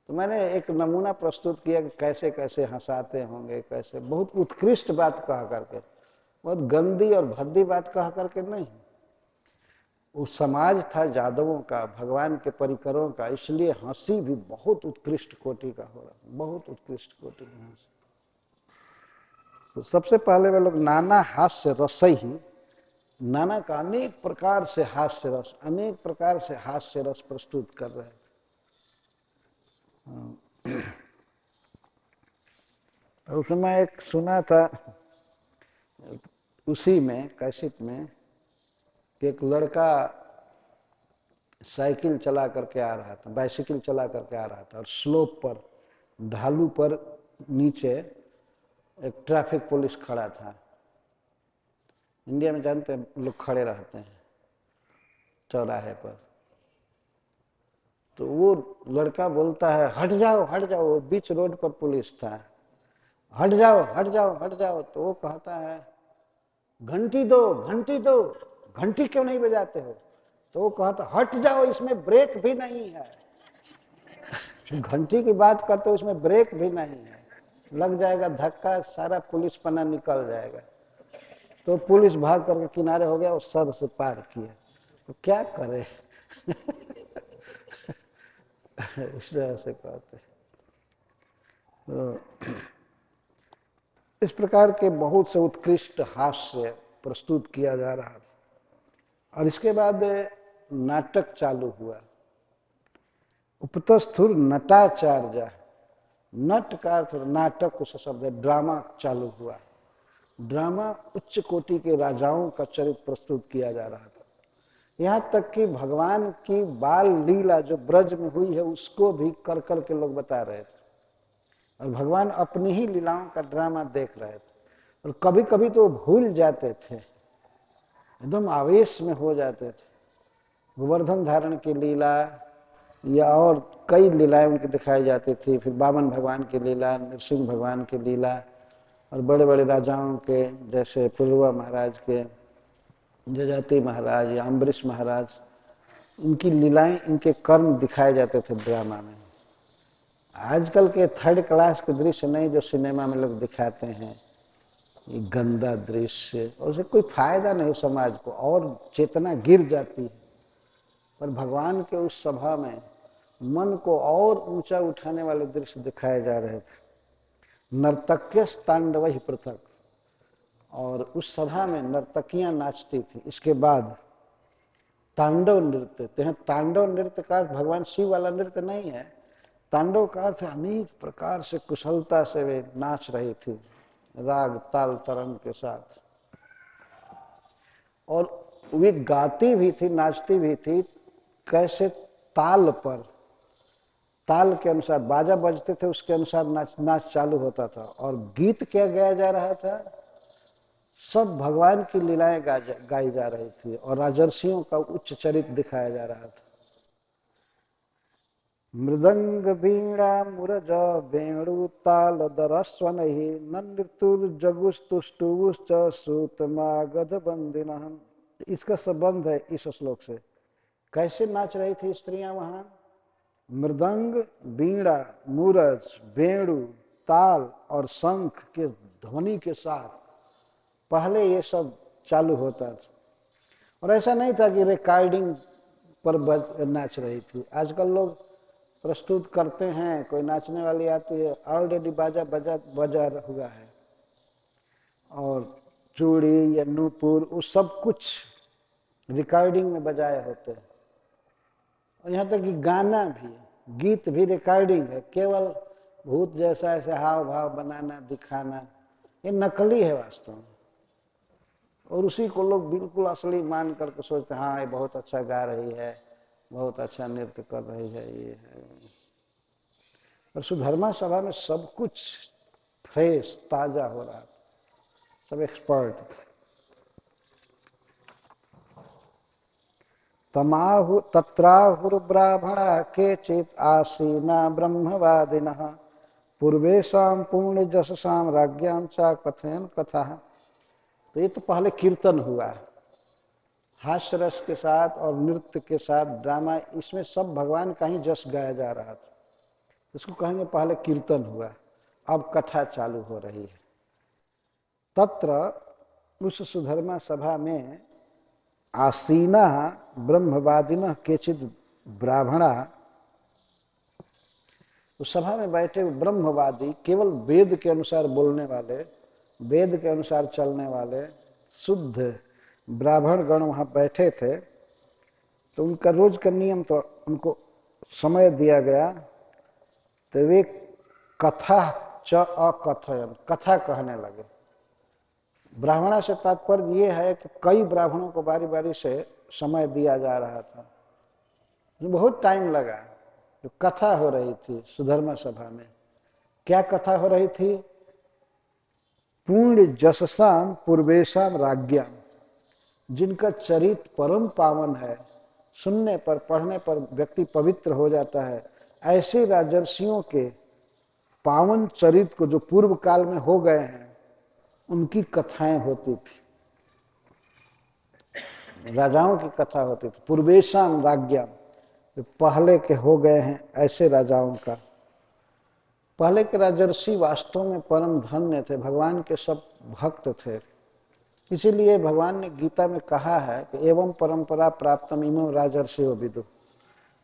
A: तो मैंने एक नमूना प्रस्तुत किया कि कैसे कैसे हंसाते होंगे, कैसे। बहुत उत्कृष्ट बात कह करके, बहुत गंदी और भद्दी बात कह करके नहीं। वो समाज था यादवों का, भगवान के परिकरों का, इसलिए हंसी भी बहुत उत्कृष्ट कोटि का हो रहा, बहुत उत्कृष्ट कोटि की हंसी। तो सबसे पहले वे लोग नाना हास्य रसई ही, नाना का अनेक प्रकार से हास्य रस, अनेक प्रकार से हास्य रस प्रस्तुत कर रहे थे। उस समय एक सुना था उसी में, कैसेट में, कि एक लड़का साइकिल चला करके आ रहा था, बाइसिकल चला करके आ रहा था, और स्लोप पर, ढालू पर नीचे एक ट्रैफिक पुलिस खड़ा था। इंडिया में जानते हैं लोग खड़े रहते हैं चौराहे पर। तो वो लड़का बोलता है हट जाओ हट जाओ, वो बीच रोड पर पुलिस था, हट जाओ हट जाओ हट जाओ। तो वो कहता है घंटी दो घंटी दो, घंटी क्यों नहीं बजाते हो? तो वो कहता हट जाओ, इसमें ब्रेक भी नहीं है। घंटी की बात करते हो, इसमें ब्रेक भी नहीं है, लग जाएगा धक्का, सारा पुलिस पन्ना निकल जाएगा। तो पुलिस भाग करके किनारे हो गया और सर से पार किया। तो क्या करे इस तरह से कहते। तो इस प्रकार के बहुत से उत्कृष्ट हास्य प्रस्तुत किया जा रहा था। और इसके बाद नाटक चालू हुआ। उपतस्थुर नटाचार्य, नट का अर्थ नाटक उस शब्द है, ड्रामा चालू हुआ। ड्रामा उच्च कोटि के राजाओं का चरित्र प्रस्तुत किया जा रहा था। यहाँ तक कि भगवान की बाल लीला जो ब्रज में हुई है उसको भी कर कर के लोग बता रहे थे, और भगवान अपनी ही लीलाओं का ड्रामा देख रहे थे। और कभी कभी तो भूल जाते थे, एकदम आवेश में हो जाते थे। गोवर्धन धारण की लीला या और कई लीलाएं उनकी दिखाई जाती थी, फिर वामन भगवान की लीला, नरसिंह भगवान की लीला, और बड़े बड़े राजाओं के जैसे पुरुरवा महाराज के, जजाति महाराज या अम्बरीश महाराज, इनकी लीलाएं, इनके कर्म दिखाए जाते थे ड्रामा में। आजकल के थर्ड क्लास के दृश्य नहीं जो सिनेमा में लोग दिखाते हैं, ये गंदा दृश्य, और उससे कोई फायदा नहीं समाज को, और चेतना गिर जाती है। पर भगवान के उस सभा में मन को और ऊंचा उठाने वाले दृश्य दिखाए जा रहे थे। नर्तक्य तांडव ही पृथक, और उस सभा में नर्तकियां नाचती थी। इसके बाद तांडव नृत्य, तांडव नृत्य का अर्थ भगवान शिव वाला नृत्य नहीं है। तांडव का अर्थ अनेक प्रकार से कुशलता से वे नाच रही थी, राग ताल तरंग के साथ, और वे गाती भी थी, नाचती भी थी। कैसे? ताल पर, ताल के अनुसार बाजा बजते थे, उसके अनुसार नाच चालू होता था। और गीत क्या गाया जा रहा था? सब भगवान की लीलाएं गाई जा रही थी, और राजर्षियों का उच्च चरित्र दिखाया जा रहा था। मृदंग वीणा मुरज वेणु ताल दरस्वन ही नृतुर्जगुस्तुष्टुश्च सूतमागध बंदिनः। इसका संबंध है इस श्लोक से। कैसे नाच रही थी स्त्रियां वहां? मृदंग, वीणा, मूरज, वेणु, ताल और शंख के ध्वनि के साथ पहले ये सब चालू होता था। और ऐसा नहीं था कि रिकॉर्डिंग पर नाच रही थी। आजकल लोग प्रस्तुत करते हैं, कोई नाचने वाली आती है, ऑलरेडी बाजा बजा हुआ है, और चूड़ी या नूपुर वो सब कुछ रिकॉर्डिंग में बजाए होते हैं। और यहाँ तक कि गाना भी, गीत भी रिकॉर्डिंग है, केवल भूत जैसा ऐसे हाव भाव बनाना, दिखाना, ये नकली है वास्तव में। और उसी को लोग बिल्कुल असली मान करके सोचते हैं हाँ ये बहुत अच्छा गा रही है, बहुत अच्छा नृत्य कर रही है, ये है। और सुधर्मा सभा में सब कुछ फ्रेश, ताजा हो रहा था, सब एक्सपर्ट थे। तमाहु तत्राहुर्ब्राह्मणा केचित् आसीना ब्रह्मवादिनः पूर्वेशां पुण्यजशसां राज्ञां च कथयन् कथाः। तो ये तो पहले कीर्तन हुआ, हास्य रस के साथ और नृत्य के साथ ड्रामा, इसमें सब भगवान का ही जस गाया जा रहा था। इसको कहेंगे पहले कीर्तन हुआ, अब कथा चालू हो रही है। तत्र उस सुधर्मा सभा में आसीना ब्रह्मवादिनः केचित् ब्राह्मणा, उस सभा में बैठे ब्रह्मवादी, केवल वेद के अनुसार बोलने वाले, वेद के अनुसार चलने वाले शुद्ध ब्राह्मण गण वहाँ बैठे थे। तो उनका रोज का नियम, तो उनको समय दिया गया, तो वे कथा च अकथयन, कथा कहने लगे। ब्राह्मणा से तात्पर्य ये है कि कई ब्राह्मणों को बारी बारी से समय दिया जा रहा था, बहुत टाइम लगा। जो कथा हो रही थी सुधर्मा सभा में, क्या कथा हो रही थी? पूर्ण जससाम पूर्वेशाम राज्ञाम, जिनका चरित्र परम पावन है, सुनने पर, पढ़ने पर व्यक्ति पवित्र हो जाता है। ऐसे राजर्षियों के पावन चरित्र को जो पूर्व काल में हो गए हैं, उनकी कथाएं होती थी, राजाओं की कथा होती थी। पूर्वेशाम राज्ञाम, जो पहले के हो गए हैं ऐसे राजाओं का। पहले के राजर्षि वास्तव में परम धन्य थे, भगवान के सब भक्त थे। इसीलिए भगवान ने गीता में कहा है कि एवं परंपरा प्राप्तम इमं राजर्षियो विदु,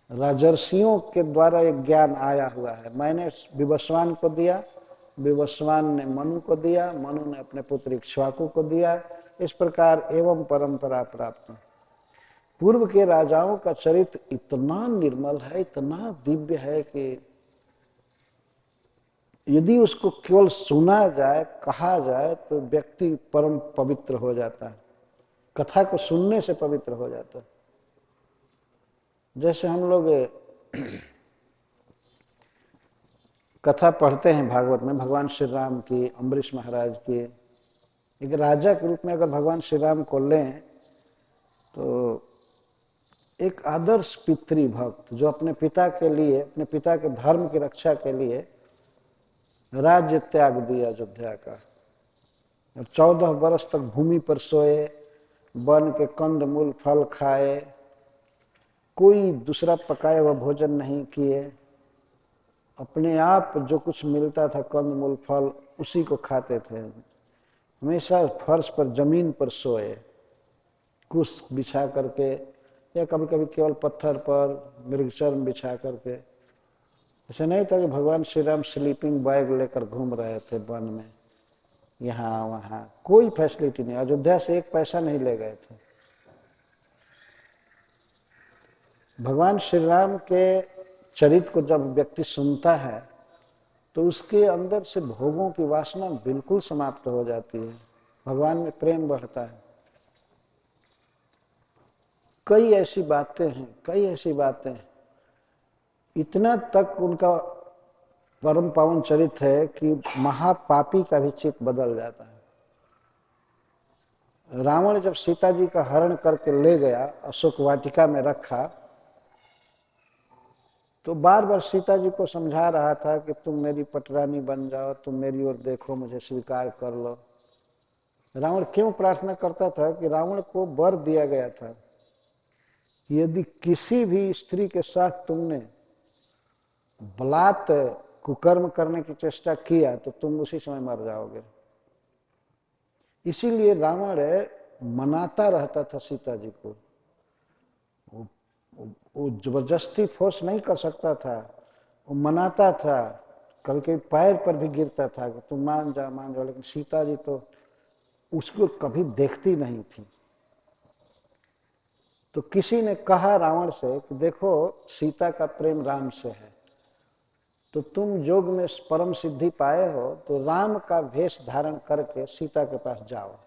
A: राजर्षियों के द्वारा एक ज्ञान आया हुआ है। मैंने विवस्वान को दिया, विवस्वान ने मनु को दिया, मनु ने अपने पुत्र इक्ष्वाकु को दिया। इस प्रकार एवं परंपरा प्राप्त। पूर्व के राजाओं का चरित्र इतना निर्मल है, इतना दिव्य है कि यदि उसको केवल सुना जाए, कहा जाए, तो व्यक्ति परम पवित्र हो जाता है। कथा को सुनने से पवित्र हो जाता है। जैसे हम लोग कथा पढ़ते हैं भागवत में, भगवान श्री राम की, अम्बरीश महाराज की। एक राजा के रूप में अगर भगवान श्री राम को लें तो एक आदर्श पितृभक्त जो अपने पिता के लिए, अपने पिता के धर्म की रक्षा के लिए राज्य त्याग दिया अयोध्या का, और 14 वर्ष तक भूमि पर सोए, वन के कंद मूल फल खाए, कोई दूसरा पकाया हुआ भोजन नहीं किए, अपने आप जो कुछ मिलता था कंद मूल फल उसी को खाते थे। हमेशा फर्श पर, जमीन पर सोए, कुश बिछा करके, या कभी कभी केवल पत्थर पर मृगचर्म बिछा करके। ऐसा नहीं था कि भगवान श्री राम स्लीपिंग बैग लेकर घूम रहे थे वन में, यहाँ वहाँ, कोई फैसिलिटी नहीं। अयोध्या से एक पैसा नहीं ले गए थे। भगवान श्री राम के चरित्र को जब व्यक्ति सुनता है तो उसके अंदर से भोगों की वासना बिल्कुल समाप्त हो जाती है, भगवान में प्रेम बढ़ता है। कई ऐसी बातें हैं, कई ऐसी बातें, इतना तक उनका परम पावन चरित्र है कि महापापी का भी चित्त बदल जाता है। रावण जब सीता जी का हरण करके ले गया, अशोक वाटिका में रखा, तो बार बार सीता जी को समझा रहा था कि तुम मेरी पटरानी बन जाओ, तुम मेरी ओर देखो, मुझे स्वीकार कर लो। रावण क्यों प्रार्थना करता था कि रावण को वर दिया गया था, यदि किसी भी स्त्री के साथ तुमने बलात् कुकर्म करने की चेष्टा किया तो तुम उसी समय मर जाओगे। इसीलिए रावण मनाता रहता था सीता जी को। वो जबरदस्ती फोर्स नहीं कर सकता था, वो मनाता था, कभी कभी पैर पर भी गिरता था कि तुम मान जाओ, मान जाओ। लेकिन सीता जी तो उसको कभी देखती नहीं थी। तो किसी ने कहा रावण से कि देखो, सीता का प्रेम राम से है, तो तुम योग में परम सिद्धि पाए हो, तो राम का वेश धारण करके सीता के पास जाओ।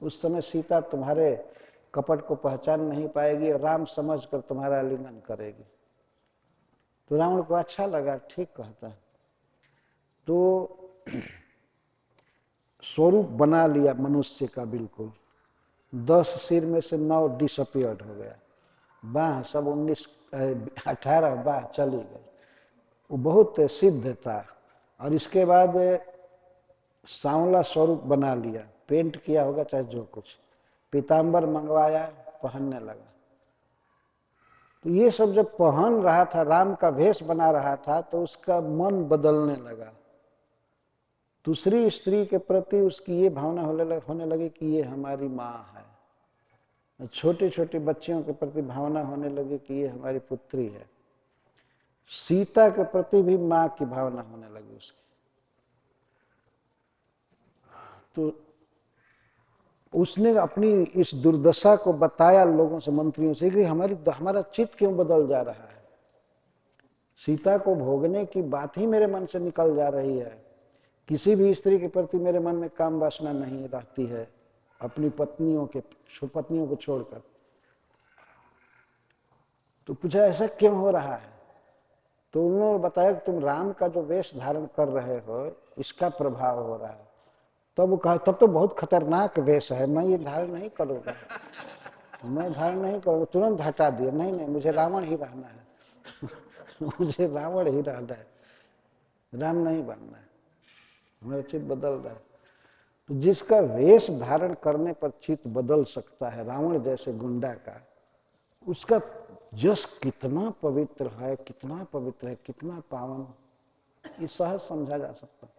A: उस समय सीता तुम्हारे कपट को पहचान नहीं पाएगी और राम समझकर तुम्हारा आलिंगन करेगी। तो रावण को अच्छा लगा, ठीक कहता है। तो स्वरूप बना लिया मनुष्य का बिल्कुल। 10 सिर में से 9 डिसअपियर्ड हो गया, बाह सब 18 बाह चली गई। वो बहुत सिद्ध था। और इसके बाद सांवला स्वरूप बना लिया, पेंट किया होगा चाहे जो कुछ, पीताम्बर मंगवाया, पहनने लगा। तो ये सब जब पहन रहा था, राम का वेश बना रहा था, तो उसका मन बदलने लगा। दूसरी स्त्री के प्रति उसकी ये भावना होने लगी कि ये हमारी माँ है। छोटे छोटे बच्चियों के प्रति भावना होने लगी कि ये हमारी पुत्री है। सीता के प्रति भी माँ की भावना होने लगी उसकी। तो उसने अपनी इस दुर्दशा को बताया लोगों से, मंत्रियों से, कि हमारा चित्त क्यों बदल जा रहा है। सीता को भोगने की बात ही मेरे मन से निकल जा रही है। किसी भी स्त्री के प्रति मेरे मन में काम वासना नहीं रहती है, अपनी पत्नियों को छोड़कर। तो पूछा ऐसा क्यों हो रहा है। तो उन्होंने बताया कि तुम राम का जो वेश धारण कर रहे हो, इसका प्रभाव हो रहा है। तब वो कहा, तब तो बहुत खतरनाक वेश है, मैं ये धारण नहीं करूँगा। मैं धारण नहीं करूँगा, तुरंत हटा दिया, नहीं नहीं मुझे रावण ही रहना है मुझे रावण ही रहना है, राम नहीं बनना है, मेरा चित्त बदल रहा है। तो जिसका वेश धारण करने पर चित्त बदल सकता है, रावण जैसे गुंडा का, उसका जस कितना पवित्र है, कितना पवित्र है, कितना पावन, ये सहज समझा जा सकता है।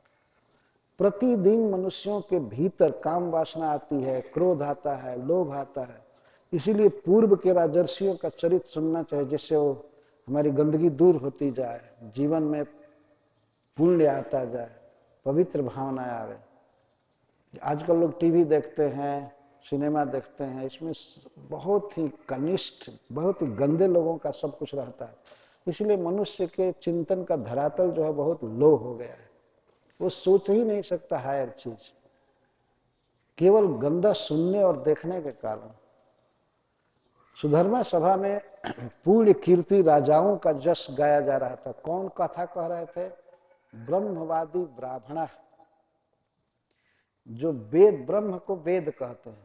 A: प्रतिदिन मनुष्यों के भीतर काम वासना आती है, क्रोध आता है, लोभ आता है। इसीलिए पूर्व के राजर्षियों का चरित्र सुनना चाहिए, जिससे वो हमारी गंदगी दूर होती जाए, जीवन में पुण्य आता जाए, पवित्र भावनाएं आवे। आजकल लोग टीवी देखते हैं, सिनेमा देखते हैं, इसमें बहुत ही कनिष्ठ, बहुत ही गंदे लोगों का सब कुछ रहता है। इसलिए मनुष्य के चिंतन का धरातल जो है बहुत लो हो गया है, वो सोच ही नहीं सकता हायर चीज, केवल गंदा सुनने और देखने के कारण। सुधर्मा सभा में पूर्ण कीर्ति राजाओं का जस गाया जा रहा था। कौन कथा कह रहे थे? ब्रह्मवादी ब्राह्मण, जो वेद, ब्रह्म को वेद कहते हैं,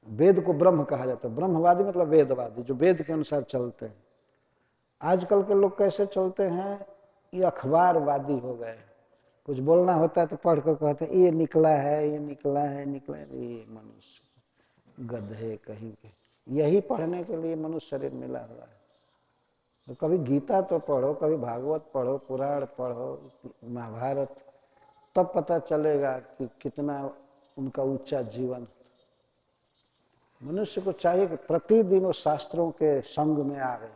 A: वेद को ब्रह्म कहा जाता है। ब्रह्मवादी मतलब वेदवादी, जो वेद के अनुसार चलते हैं। आजकल के लोग कैसे चलते हैं? ये अखबारवादी हो गए। कुछ बोलना होता है तो पढ़ कर कहते हैं ये निकला है, ये निकला है, निकला है। ये मनुष्य गधे कहीं के, यही पढ़ने के लिए मनुष्य शरीर मिला हुआ है। तो कभी गीता तो पढ़ो, कभी भागवत पढ़ो, पुराण पढ़ो, महाभारत, तब पता चलेगा कि कितना उनका ऊंचा जीवन। मनुष्य को चाहिए कि प्रतिदिन वो शास्त्रों के संग में आवे,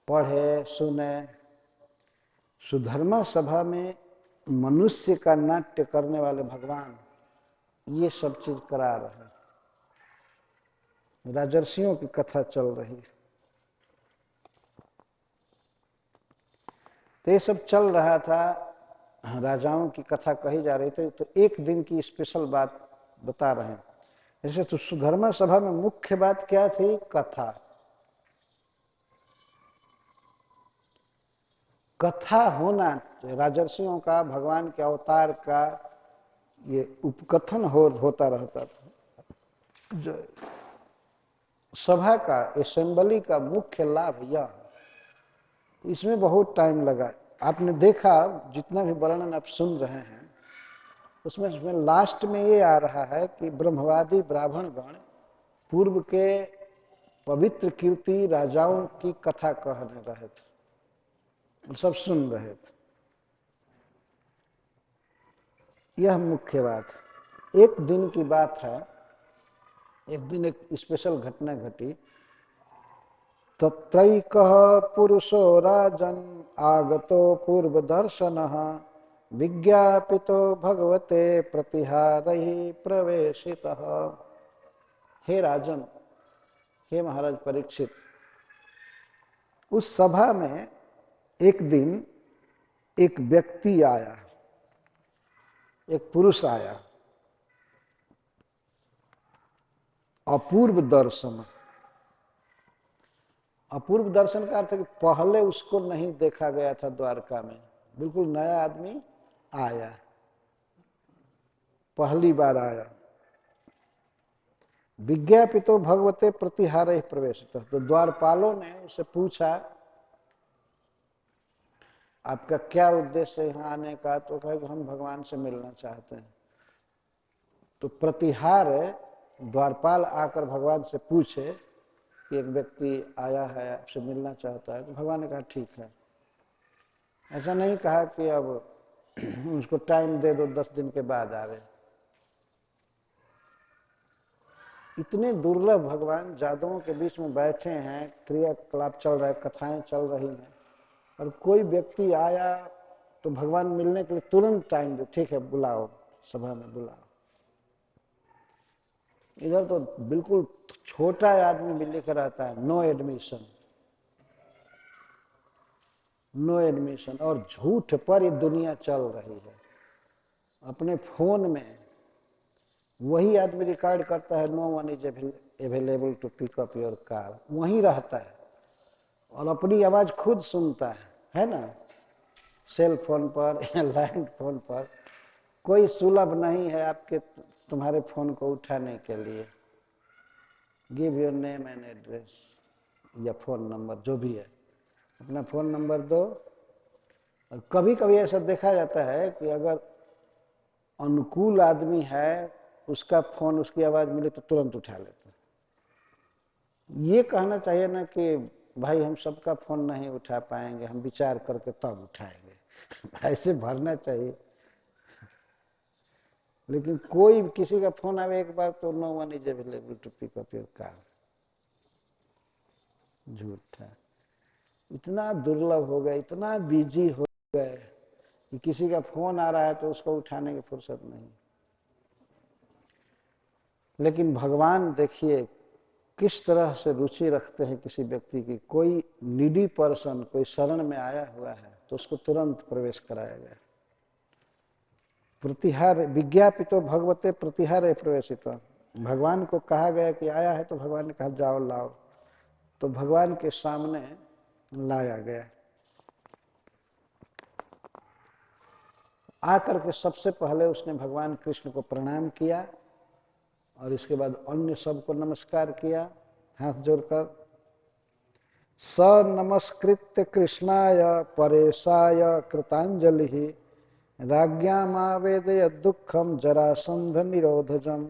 A: पढ़े, सुने। सुधर्मा सभा में मनुष्य का नाट्य करने वाले भगवान ये सब चीज करा रहे हैं। राजर्षियों की कथा चल रही है, तो ये सब चल रहा था, राजाओं की कथा कही जा रही थी। तो एक दिन की स्पेशल बात बता रहे हैं। जैसे तो सुधर्मा सभा में मुख्य बात क्या थी? कथा। कथा होना, राजर्षियों का, भगवान के अवतार का ये उपकथन होता रहता था। जो सभा का, असेंबली का मुख्य लाभ यह, इसमें बहुत टाइम लगा। आपने देखा जितना भी वर्णन आप सुन रहे हैं उसमें लास्ट में ये आ रहा है कि ब्रह्मवादी ब्राह्मण गण पूर्व के पवित्र कीर्ति राजाओं की कथा कह रहे थे, सब सुन रहे थे। यह मुख्य बात। एक दिन की बात है, एक दिन एक स्पेशल घटना घटी। तत्रैकः पुरुषो राजन् आगतो पूर्व दर्शनः विज्ञापितो भगवते प्रतिहारहि प्रवेशितः। हे राजन, हे महाराज परीक्षित, उस सभा में एक दिन एक व्यक्ति आया, एक पुरुष आया, अपूर्व दर्शन। अपूर्व दर्शन का अर्थ है कि पहले उसको नहीं देखा गया था द्वारका में, बिल्कुल नया आदमी आया, पहली बार आया। विज्ञापितो भगवते प्रतिहारहि प्रवेशितः। तो द्वारपालों ने उससे पूछा आपका क्या उद्देश्य है यहाँ आने का? तो कहा कि हम भगवान से मिलना चाहते हैं। तो प्रतिहार, द्वारपाल आकर भगवान से पूछे कि एक व्यक्ति आया है आपसे मिलना चाहता है, तो भगवान ने कहा ठीक है। ऐसा नहीं कहा कि अब उसको टाइम दे दो, 10 दिन के बाद आवे। इतने दुर्लभ भगवान जादुओं के बीच में बैठे हैं, क्रियाकलाप चल रहा है, कथाएं चल रही हैं, और कोई व्यक्ति आया तो भगवान मिलने के लिए तुरंत टाइम दे, ठीक है बुलाओ, सभा में बुलाओ। इधर तो बिल्कुल छोटा आदमी भी लिख रहता है नो एडमिशन, नो एडमिशन। और झूठ पर ये दुनिया चल रही है। अपने फोन में वही आदमी रिकॉर्ड करता है no one is available to pick up your car, वहीं रहता है और अपनी आवाज खुद सुनता है ना, सेल फोन पर या लैंड फोन पर। कोई सुलभ नहीं है आपके, तुम्हारे फोन को उठाने के लिए। Give your name and address या फ़ोन नंबर जो भी है, अपना फ़ोन नंबर दो। और कभी कभी ऐसा देखा जाता है कि अगर अनुकूल आदमी है, उसका फ़ोन, उसकी आवाज़ मिले तो तुरंत उठा लेते हैं। ये कहना चाहिए ना कि भाई हम सबका फ़ोन नहीं उठा पाएंगे, हम विचार करके तब उठाएंगे ऐसे भरना चाहिए। लेकिन कोई किसी का फ़ोन आवे एक बार तो no one is available to pick up your call, झूठा। इतना दुर्लभ हो गए, इतना बिजी हो गए कि किसी का फ़ोन आ रहा है तो उसको उठाने की फुर्सत नहीं। लेकिन भगवान देखिए किस तरह से रुचि रखते हैं किसी व्यक्ति की। कोई नीडी पर्सन, कोई शरण में आया हुआ है तो उसको तुरंत प्रवेश कराया गया। प्रतिहार विज्ञापितो भगवते प्रतिहारे प्रवेशित, भगवान को कहा गया कि आया है तो भगवान ने कहा जाओ लाओ, तो भगवान के सामने लाया गया। आकर के सबसे पहले उसने भगवान कृष्ण को प्रणाम किया और इसके बाद अन्य सबको नमस्कार किया हाथ जोड़कर। स नमस्कृत्य कृष्णाय परेशाय कृतांजलि राज्ञामावेदय दुखम जरासंध निरोधजम।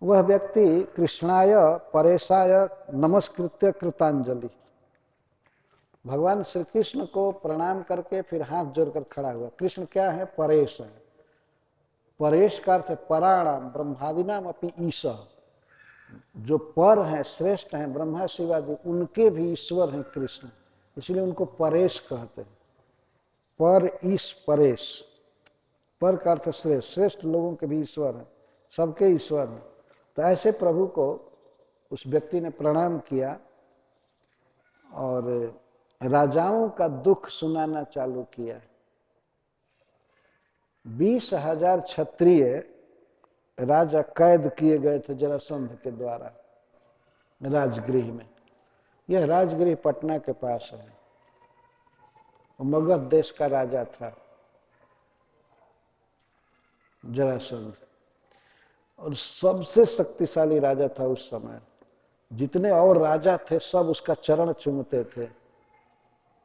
A: वह व्यक्ति कृष्णाय परेशाय नमस्कृत्य कृतांजलि, भगवान श्री कृष्ण को प्रणाम करके फिर हाथ जोड़कर खड़ा हुआ। कृष्ण क्या है? परेश है। परेश का अर्थ है पराणाम ब्रह्मादिनाम अपि ईश, जो पर हैं, श्रेष्ठ हैं, ब्रह्मा शिवादि उनके भी ईश्वर हैं कृष्ण, इसलिए उनको परेश कहते हैं। पर ईश परेश, पर का अर्थ श्रेष्ठ, श्रेष्ठ लोगों के भी ईश्वर हैं, सबके ईश्वर हैं। तो ऐसे प्रभु को उस व्यक्ति ने प्रणाम किया और राजाओं का दुख सुनाना चालू किया। 20,000 क्षत्रिय राजा कैद किए गए थे जरासंध के द्वारा राजगृह में। यह राजगृह पटना के पास है। मगध देश का राजा था जरासंध, और सबसे शक्तिशाली राजा था उस समय। जितने और राजा थे सब उसका चरण चूमते थे।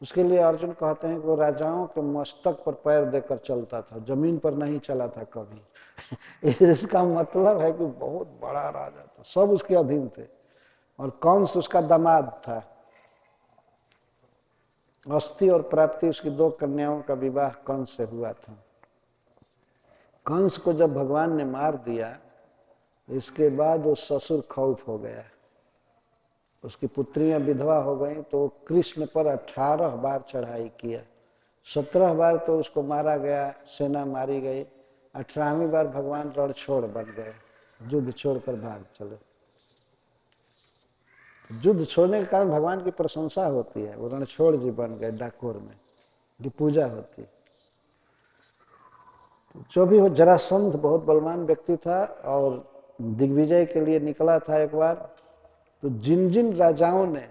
A: उसके लिए अर्जुन कहते हैं कि वो राजाओं के मस्तक पर पैर देकर चलता था, जमीन पर नहीं चला था कभी इसका मतलब है कि बहुत बड़ा राजा था, सब उसके अधीन थे। और कंस उसका दामाद था। अस्थि और प्राप्ति उसकी 2 कन्याओं का विवाह कंस से हुआ था। कंस को जब भगवान ने मार दिया, इसके बाद वो ससुर खौफ हो गया। उसकी पुत्रियां विधवा हो गईं तो वो कृष्ण पर 18 बार चढ़ाई किया। 17 बार तो उसको मारा गया, सेना मारी गई। 18वीं बार भगवान रणछोड़ बन गए, युद्ध छोड़कर भाग चले। युद्ध छोड़ने के कारण भगवान की प्रशंसा होती है। वो रणछोड़ जी बन गए डाकोर में, की पूजा होती है। जो भी हो, जरासंध बहुत बलवान व्यक्ति था और दिग्विजय के लिए निकला था एक बार। तो जिन जिन राजाओं ने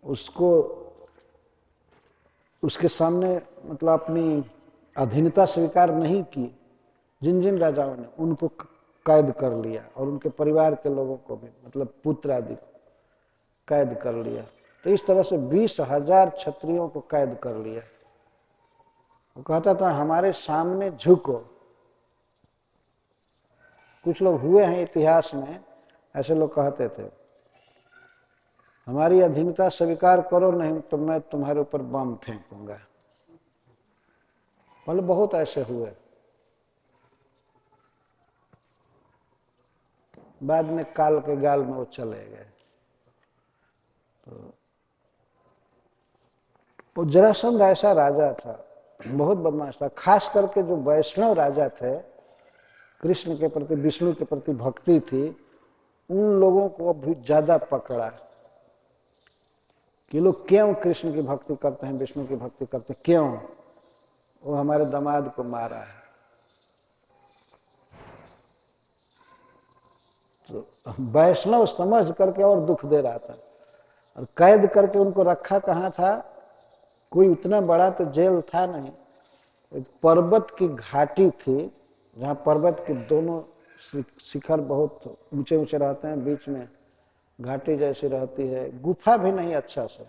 A: उसको उसके सामने मतलब अपनी अधीनता स्वीकार नहीं की, जिन जिन राजाओं ने उनको कैद कर लिया और उनके परिवार के लोगों को भी, मतलब पुत्र आदि को कैद कर लिया। तो इस तरह से 20,000 क्षत्रियों को कैद कर लिया। वो कहता था हमारे सामने झुको। कुछ लोग हुए हैं इतिहास में, ऐसे लोग कहते थे हमारी अधीनता स्वीकार करो, नहीं तो मैं तुम्हारे ऊपर बम फेंकूंगा। मतलब बहुत ऐसे हुए। बाद में काल के गाल में वो चले गए। तो वो जरासंध ऐसा राजा था, बहुत बदमाश था। खास करके जो वैष्णव राजा थे, कृष्ण के प्रति, विष्णु के प्रति भक्ति थी, उन लोगों को भी ज्यादा पकड़ा कि लोग क्यों कृष्ण की भक्ति करते हैं, विष्णु की भक्ति करते हैं, क्यों? वो हमारे दामाद को मारा है। तो वैष्णव समझ करके और दुख दे रहा था, और कैद करके उनको रखा कहाँ था? कोई उतना बड़ा तो जेल था नहीं, एक पर्वत की घाटी थी जहाँ पर्वत के दोनों शिखर बहुत ऊंचे ऊंचे रहते हैं, बीच में घाटी जैसी रहती है, गुफा भी नहीं अच्छा से।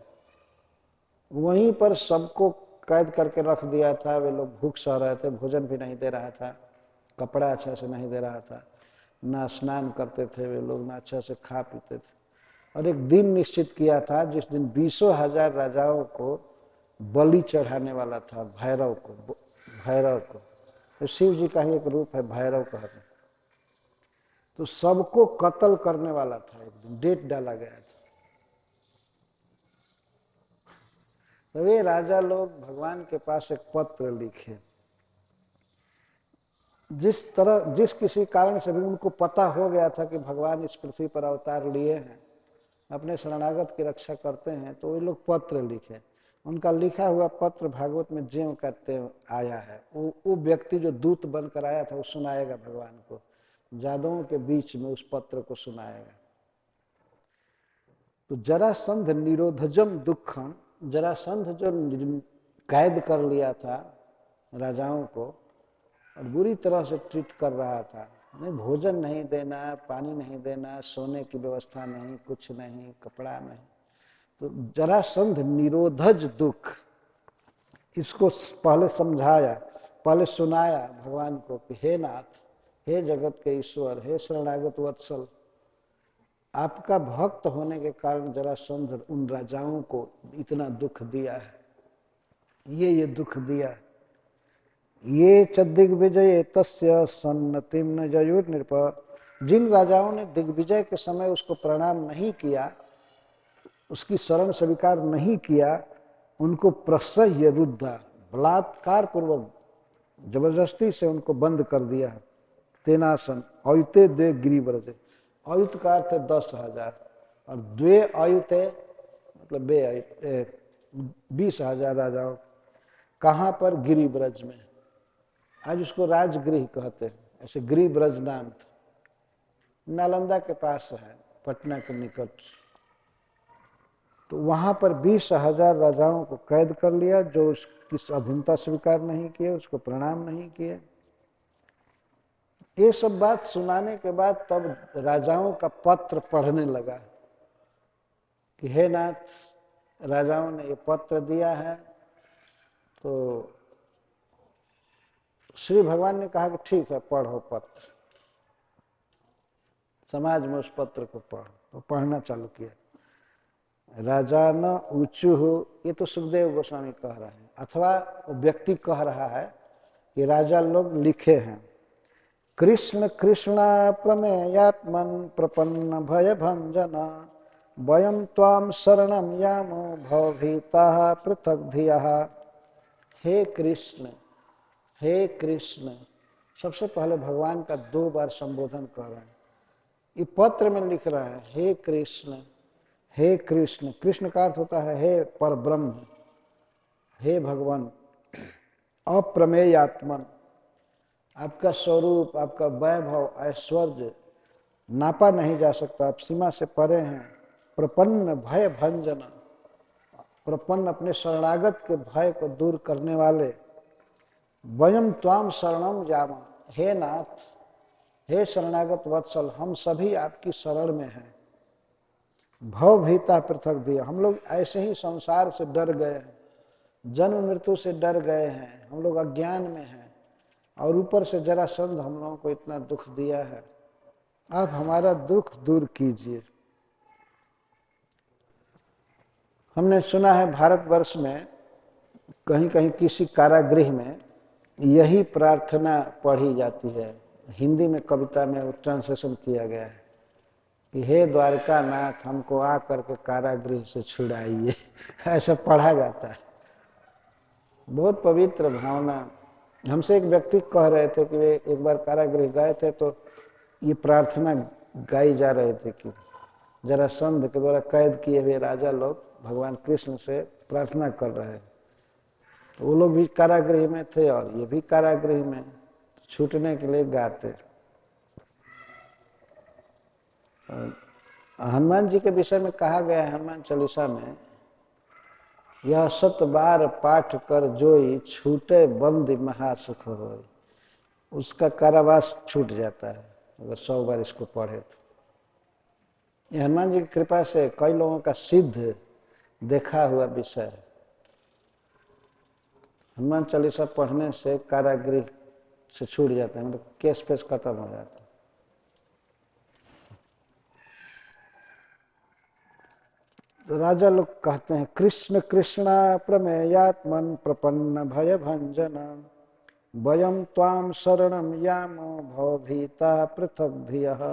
A: वहीं पर सबको कैद करके रख दिया था। वे लोग भूख सह रहे थे, भोजन भी नहीं दे रहा था, कपड़ा अच्छा से नहीं दे रहा था, ना स्नान करते थे वे लोग, ना अच्छा से खा पीते थे। और एक दिन निश्चित किया था जिस दिन 20,000 राजाओं को बलि चढ़ाने वाला था, भैरव को। तो शिव जी का ही एक रूप है भैरव कहते। तो सबको कत्ल करने वाला था, एक दिन डेट डाला गया था। तो वे राजा लोग भगवान के पास एक पत्र लिखे। जिस किसी कारण से भी उनको पता हो गया था कि भगवान इस पृथ्वी पर अवतार लिए हैं, अपने शरणागत की रक्षा करते हैं, तो वे लोग पत्र लिखे। उनका लिखा हुआ पत्र भागवत में ज्यों करते आया है। वो व्यक्ति जो दूत बनकर आया था वो सुनाएगा भगवान को, जादुओं के बीच में उस पत्र को सुनाएगा। तो जरासंध निरोधजम दुखम, जरासंध जो कैद कर लिया था राजाओं को और बुरी तरह से ट्रीट कर रहा था, नहीं भोजन नहीं देना, पानी नहीं देना, सोने की व्यवस्था नहीं, कुछ नहीं, कपड़ा नहीं। तो जरासंध निरोधज दुख, इसको पहले समझाया, पहले सुनाया भगवान को कि हे नाथ, हे जगत के ईश्वर, हे शरणागत वत्सल, आपका भक्त होने के कारण जरासंध उन राजाओं को इतना दुख दिया है, ये दुख दिया है। ये च दिग्विजय तस्य सन्नतिम न जयुर नृप, जिन राजाओं ने दिग्विजय के समय उसको प्रणाम नहीं किया, उसकी शरण स्वीकार नहीं किया, उनको प्रसह्य रुद्धा, बलात्कार पूर्वक जबरदस्ती से उनको बंद कर दिया। तेनासन अयुते दे गिरिव्रज, अयुत का अर्थ है 10,000 और द्वे अयुते मतलब 20,000 राजाओं। कहाँ पर? गिरिव्रज में। आज उसको राजगृह कहते हैं, ऐसे गिरिव्रज नाम था, नालंदा के पास है, पटना के निकट। तो वहां पर 20,000 राजाओं को कैद कर लिया, जो उसकी अधीनता स्वीकार नहीं किए, उसको प्रणाम नहीं किए। ये सब बात सुनाने के बाद तब राजाओं का पत्र पढ़ने लगा कि हे नाथ, राजाओं ने ये पत्र दिया है। तो श्री भगवान ने कहा कि ठीक है, पढ़ो पत्र, समाज में उस पत्र को पढ़ो। तो पढ़ना चालू किया। राजा न ऊंचू हो, ये तो सुखदेव गोस्वामी कह रहे हैं, अथवा व्यक्ति कह रहा है कि राजा लोग लिखे हैं। कृष्ण कृष्ण प्रमेयात्मन प्रपन्न भय भंजन, वयम त्वाम शरणम यामो भवभीता पृथक धियः। हे कृष्ण, हे कृष्ण, सबसे पहले भगवान का 2 बार संबोधन कर रहे हैं। ये पत्र में लिख रहे हैं हे कृष्ण, हे कृष्ण। कृष्ण का अर्थ होता है हे परब्रह्म, हे भगवान, अप्रमेयात्मन, आपका स्वरूप, आपका वैभव, ऐश्वर्य नापा नहीं जा सकता, आप सीमा से परे हैं। प्रपन्न भय भंजन, प्रपन्न अपने शरणागत के भय को दूर करने वाले। वयम त्वाम शरणम जामा, हे नाथ, हे शरणागत वत्सल, हम सभी आपकी शरण में हैं। भवभीता पृथक दिया, हम लोग ऐसे ही संसार से डर गए हैं, जन्म मृत्यु से डर गए हैं, हम लोग अज्ञान में हैं, और ऊपर से जरासंध हम लोगों को इतना दुख दिया है, आप हमारा दुख दूर कीजिए। हमने सुना है भारतवर्ष में कहीं कहीं किसी कारागृह में यही प्रार्थना पढ़ी जाती है, हिंदी में कविता में ट्रांसलेशन किया गया है कि हे द्वारका नाथ, हमको आ करके कारागृह से छुड़ाइए। ऐसा पढ़ा जाता है, बहुत पवित्र भावना। हमसे एक व्यक्ति कह रहे थे कि वे एक बार कारागृह गए थे, तो ये प्रार्थना गाई जा रही थी कि जरासंध के द्वारा कैद किए हुए राजा लोग भगवान कृष्ण से प्रार्थना कर रहे हैं। तो वो लोग भी कारागृह में थे और ये भी कारागृह में, छूटने के लिए गाते। हनुमान जी के विषय में कहा गया है हनुमान चालीसा में, यह 7 बार पाठ कर जोई, छूटे बंद महासुख होय। उसका कारावास छूट जाता है। अगर 100 बार इसको पढ़े तो। ये हनुमान जी की कृपा से कई लोगों का सिद्ध देखा हुआ विषय है। हनुमान चालीसा पढ़ने से कारागृह से छूट जाते हैं, मतलब केस पेस खत्म हो जाता है। तो राजा लोग कहते हैं कृष्ण कृष्णा प्रमेयात्मन प्रपन्न भय भंजन वयम त्वाम शरणम यामो भवभीता पृथक धियः।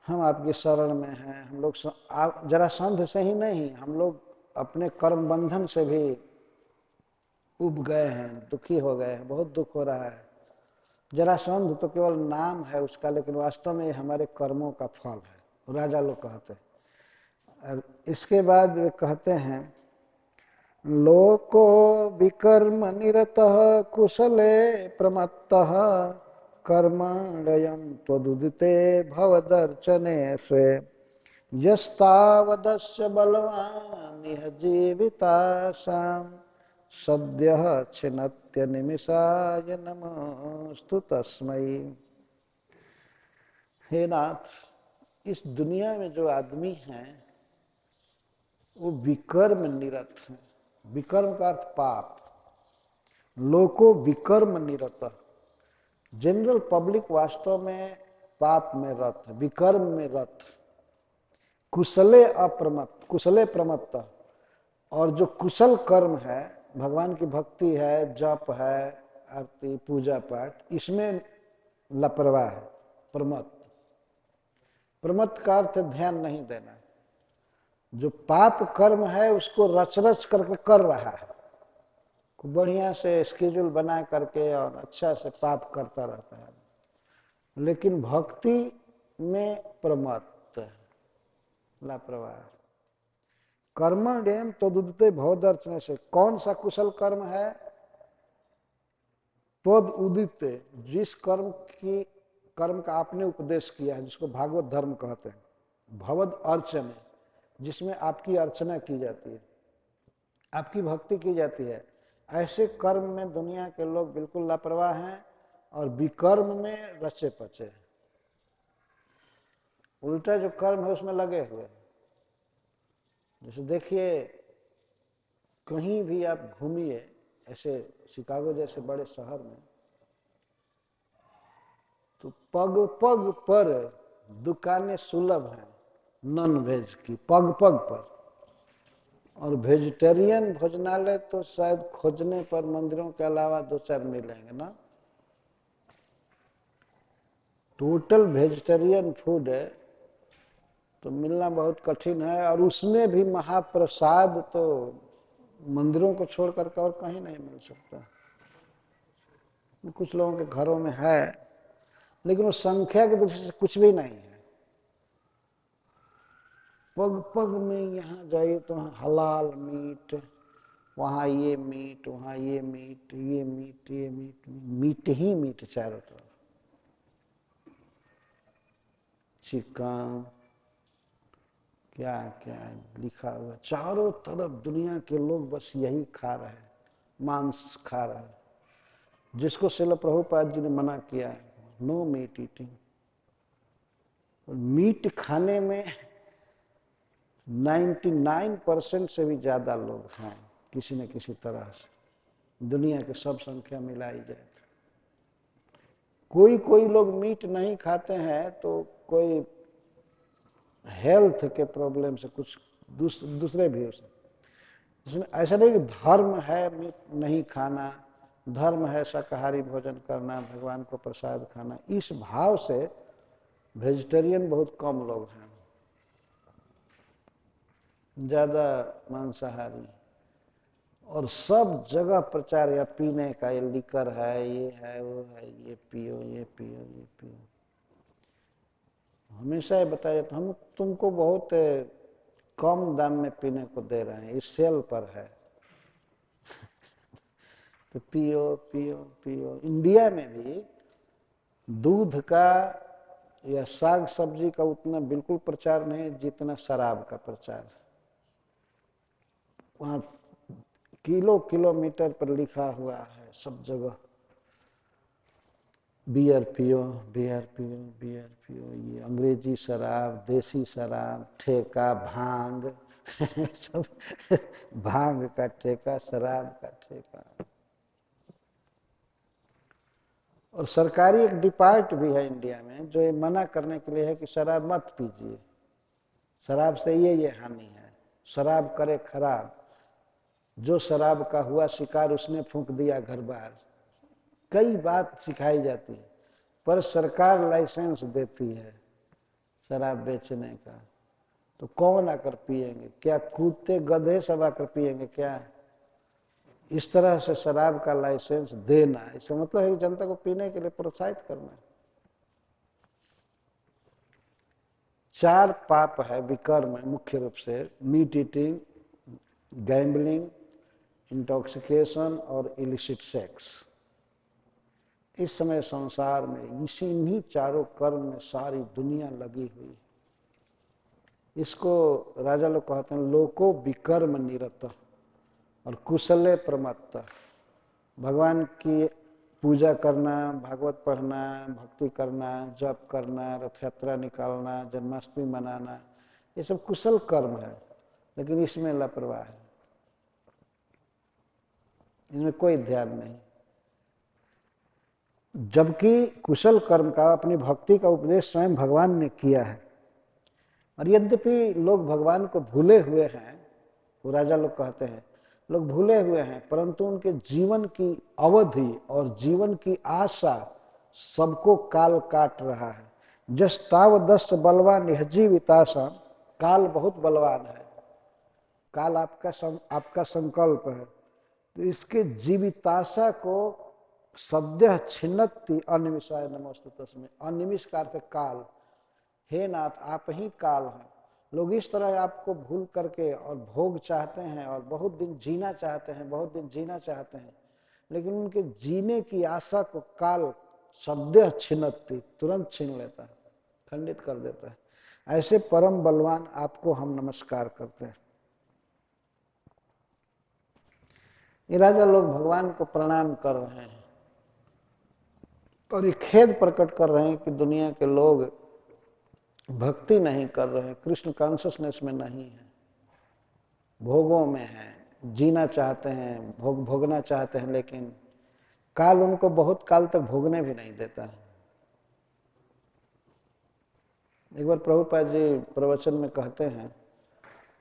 A: हम आपकी शरण में हैं। हम लोग आप जरासंध से ही नहीं, हम लोग अपने कर्म बंधन से भी उब गए हैं, दुखी हो गए हैं, बहुत दुख हो रहा है। जरासंध तो केवल नाम है उसका, लेकिन वास्तव में हमारे कर्मों का फल है, राजा लोग कहते हैं। और इसके बाद वे कहते हैं लोको विकर्म निरतः कुशले प्रमत्तः कर्मण्ययं त्वदुदिते भवदर्चने स्वे यस्तावदस्य बलवान् इह जीवितासां सद्यः छिनत्य निमिषाय नमोस्तु तस्मै। हे नाथ, इस दुनिया में जो आदमी हैं वो विकर्म निरत है। विकर्म का अर्थ पाप। लोको विकर्म निरत, जनरल पब्लिक वास्तव में पाप में रत है, विकर्म में रत। कुशले अप्रमत्त, कुशले प्रमत्त, और जो कुशल कर्म है, भगवान की भक्ति है, जप है, आरती पूजा पाठ, इसमें लापरवाह है, प्रमत्त। प्रमत्त का अर्थ ध्यान नहीं देना। जो पाप कर्म है उसको रच रच करके कर रहा है, बढ़िया से स्केड्यूल बना करके और अच्छा से पाप करता रहता है, लेकिन भक्ति में प्रमत्त, लापरवाह। कर्मण्येन त्वदुदिते भवदर्चने से, कौन सा कुशल कर्म है? त्वद उदित, जिस कर्म का आपने उपदेश किया है, जिसको भागवत धर्म कहते हैं। भवद अर्चने, जिसमें आपकी अर्चना की जाती है, आपकी भक्ति की जाती है। ऐसे कर्म में दुनिया के लोग बिल्कुल लापरवाह हैं और विकर्म में रचे पचे हैं। उल्टा जो कर्म है उसमें लगे हुए हैं। जैसे देखिए, कहीं भी आप घूमिए, ऐसे शिकागो जैसे बड़े शहर में, तो पग पग पर दुकानें सुलभ हैं नॉन वेज की, पग पग पर। और वेजिटेरियन भोजनालय तो शायद खोजने पर मंदिरों के अलावा 2-4 मिलेंगे ना। टोटल वेजिटेरियन फूड है तो मिलना बहुत कठिन है। और उसमें भी महाप्रसाद तो मंदिरों को छोड़ करके और कहीं नहीं मिल सकता। कुछ लोगों के घरों में है, लेकिन वो संख्या की दृष्टि से कुछ भी नहीं है। पग पग में यहाँ जाइए तो हलाल मीट, वहाँ ये मीट, वहाँ ये मीट, ये मीट, ये मीट, मीट ही मीट चारों तरफ। चिकन, क्या क्या लिखा हुआ चारों तरफ। दुनिया के लोग बस यही खा रहे हैं, मांस खा रहे हैं, जिसको श्रील प्रभुपाद जी ने मना किया है, नो मीट ईटिंग। मीट खाने में 99% से भी ज्यादा लोग हैं किसी न किसी तरह से, दुनिया के सब संख्या मिलाई जाए तो। कोई कोई लोग मीट नहीं खाते हैं तो कोई हेल्थ के प्रॉब्लम से कुछ दूसरे भी हो सकते। ऐसा नहीं कि धर्म है मीट नहीं खाना, धर्म है शाकाहारी भोजन करना, भगवान को प्रसाद खाना। इस भाव से वेजिटेरियन बहुत कम लोग हैं, ज्यादा मांसाहारी। और सब जगह प्रचार या पीने का, ये लिकर है, ये है, वो है, ये पियो, ये पियो, ये पियो। हमेशा ये बताया तो हम तुमको बहुत कम दाम में पीने को दे रहे हैं, इस सेल पर है तो पियो पियो पियो। इंडिया में भी दूध का या साग सब्जी का उतना बिल्कुल प्रचार नहीं जितना शराब का प्रचार है। वहाँ किलोमीटर पर लिखा हुआ है सब जगह। बियर पियो, बियर पियो, बियर पियो, ये अंग्रेजी शराब, देसी शराब, ठेका, भांग सब भांग का ठेका, शराब का ठेका। और सरकारी एक डिपार्ट भी है इंडिया में जो ये मना करने के लिए है कि शराब मत पीजिए, शराब से ये हानि है, शराब करे खराब, जो शराब का हुआ शिकार उसने फूंक दिया घर बार। कई बात सिखाई जाती है, पर सरकार लाइसेंस देती है शराब बेचने का, तो कौन आकर पिएंगे? क्या कुत्ते गधे सब आकर पिएंगे क्या? इस तरह से शराब का लाइसेंस देना, इसका मतलब है कि जनता को पीने के लिए प्रोत्साहित करना। 4 पाप है विकर्म है मुख्य रूप से, मीट ईटिंग, गैम्बलिंग, इंटॉक्सिकेशन और इलिसिट सेक्स। इस समय संसार में इन्हीं चारों कर्म में सारी दुनिया लगी हुई। इसको राजा लोग कहते हैं लोको विकर्म निरत और कुशले प्रमत्त। भगवान की पूजा करना, भागवत पढ़ना, भक्ति करना, जप करना, रथ यात्रा निकालना, जन्माष्टमी मनाना, ये सब कुशल कर्म है, लेकिन इसमें लापरवाह है, इसमें कोई ध्यान नहीं। जबकि कुशल कर्म का, अपनी भक्ति का उपदेश स्वयं भगवान ने किया है। और यद्यपि लोग भगवान को भूले हुए हैं, वो राजा लोग कहते हैं लोग भूले हुए हैं, परंतु उनके जीवन की अवधि और जीवन की आशा सबको काल काट रहा है। जस ताव दस बलवान यह जीविताशा, काल बहुत बलवान है, काल आपका संकल्प है, तो इसके जीविताशा को सद्य छिन्नति अनिमिषाय नमोस्तु तस्मै। अनिमिष का अर्थ काल, हे नाथ आप ही काल हैं। लोग इस तरह आपको भूल करके और भोग चाहते हैं और बहुत दिन जीना चाहते हैं, बहुत दिन जीना चाहते हैं, लेकिन उनके जीने की आशा को काल सद्य छिन्नति, तुरंत छीन लेता है, खंडित कर देता है। ऐसे परम बलवान आपको हम नमस्कार करते हैं। ये राजा लोग भगवान को प्रणाम कर रहे हैं और ये खेद प्रकट कर रहे हैं कि दुनिया के लोग भक्ति नहीं कर रहे हैं, कृष्ण कॉन्शसनेस में नहीं है, भोगों में है, जीना चाहते हैं, भोगना चाहते हैं, लेकिन काल उनको बहुत काल तक भोगने भी नहीं देता है। एक बार प्रभुपाद जी प्रवचन में कहते हैं,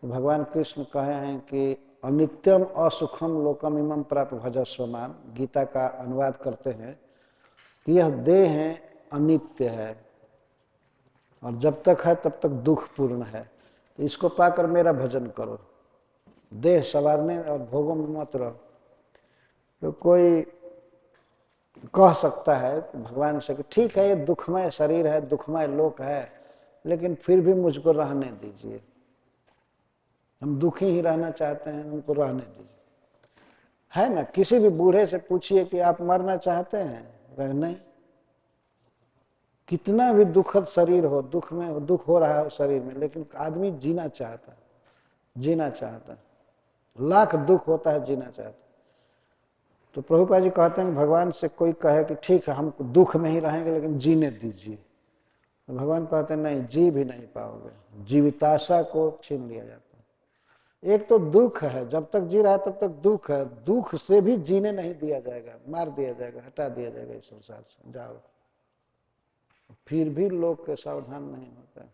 A: भगवान कृष्ण कहे हैं कि अनित्यम असुखम लोकम इमं प्राप भजस्व माम। गीता का अनुवाद करते हैं कि यह देह है अनित्य है और जब तक है तब तक दुखपूर्ण है, तो इसको पाकर मेरा भजन करो, देह संवारने और भोगों में मत रहो। तो कोई कह सकता है भगवान से कि ठीक है ये दुखमय शरीर है, दुखमय लोक है, लेकिन फिर भी मुझको रहने दीजिए, हम दुखी ही रहना चाहते हैं, उनको रहने दीजिए। है ना, किसी भी बूढ़े से पूछिए कि आप मरना चाहते हैं, नहीं। कितना भी दुखद शरीर हो, दुख में हो, दुख हो रहा है शरीर में, लेकिन आदमी जीना चाहता है, जीना चाहता है, लाख दुख होता है, जीना चाहता है। तो प्रभुपाद जी कहते हैं भगवान से कोई कहे कि ठीक है हम दुख में ही रहेंगे लेकिन जीने दीजिए, तो भगवान कहते हैं नहीं, जी भी नहीं पाओगे, जीविताशा को छीन लिया जाता है। एक तो दुख है, जब तक जी रहा है तब तक दुख है, दुख से भी जीने नहीं दिया जाएगा, मार दिया जाएगा, हटा दिया जाएगा इस संसार से, जाओ। फिर भी लोग के सावधान नहीं होता है।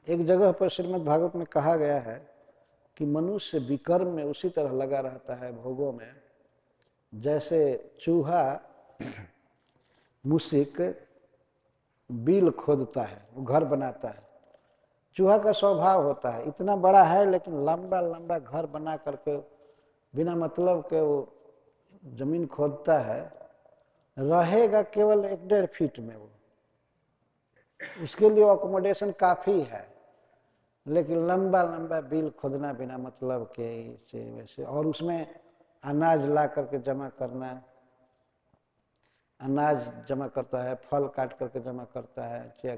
A: एक जगह पर श्रीमद् भागवत में कहा गया है कि मनुष्य विकर्म में उसी तरह लगा रहता है, भोगों में, जैसे चूहा मूसिक बिल खोदता है, वो घर बनाता है। चूहा का स्वभाव होता है, इतना बड़ा है लेकिन लंबा लंबा घर बना करके बिना मतलब के वो जमीन खोदता है, रहेगा केवल 1-1.5 फीट में, वो उसके लिए अकोमोडेशन काफी है, लेकिन लंबा लंबा बिल खोदना बिना मतलब के से वैसे, और उसमें अनाज ला करके जमा करना, अनाज जमा करता है, फल काट करके जमा करता है, चाहे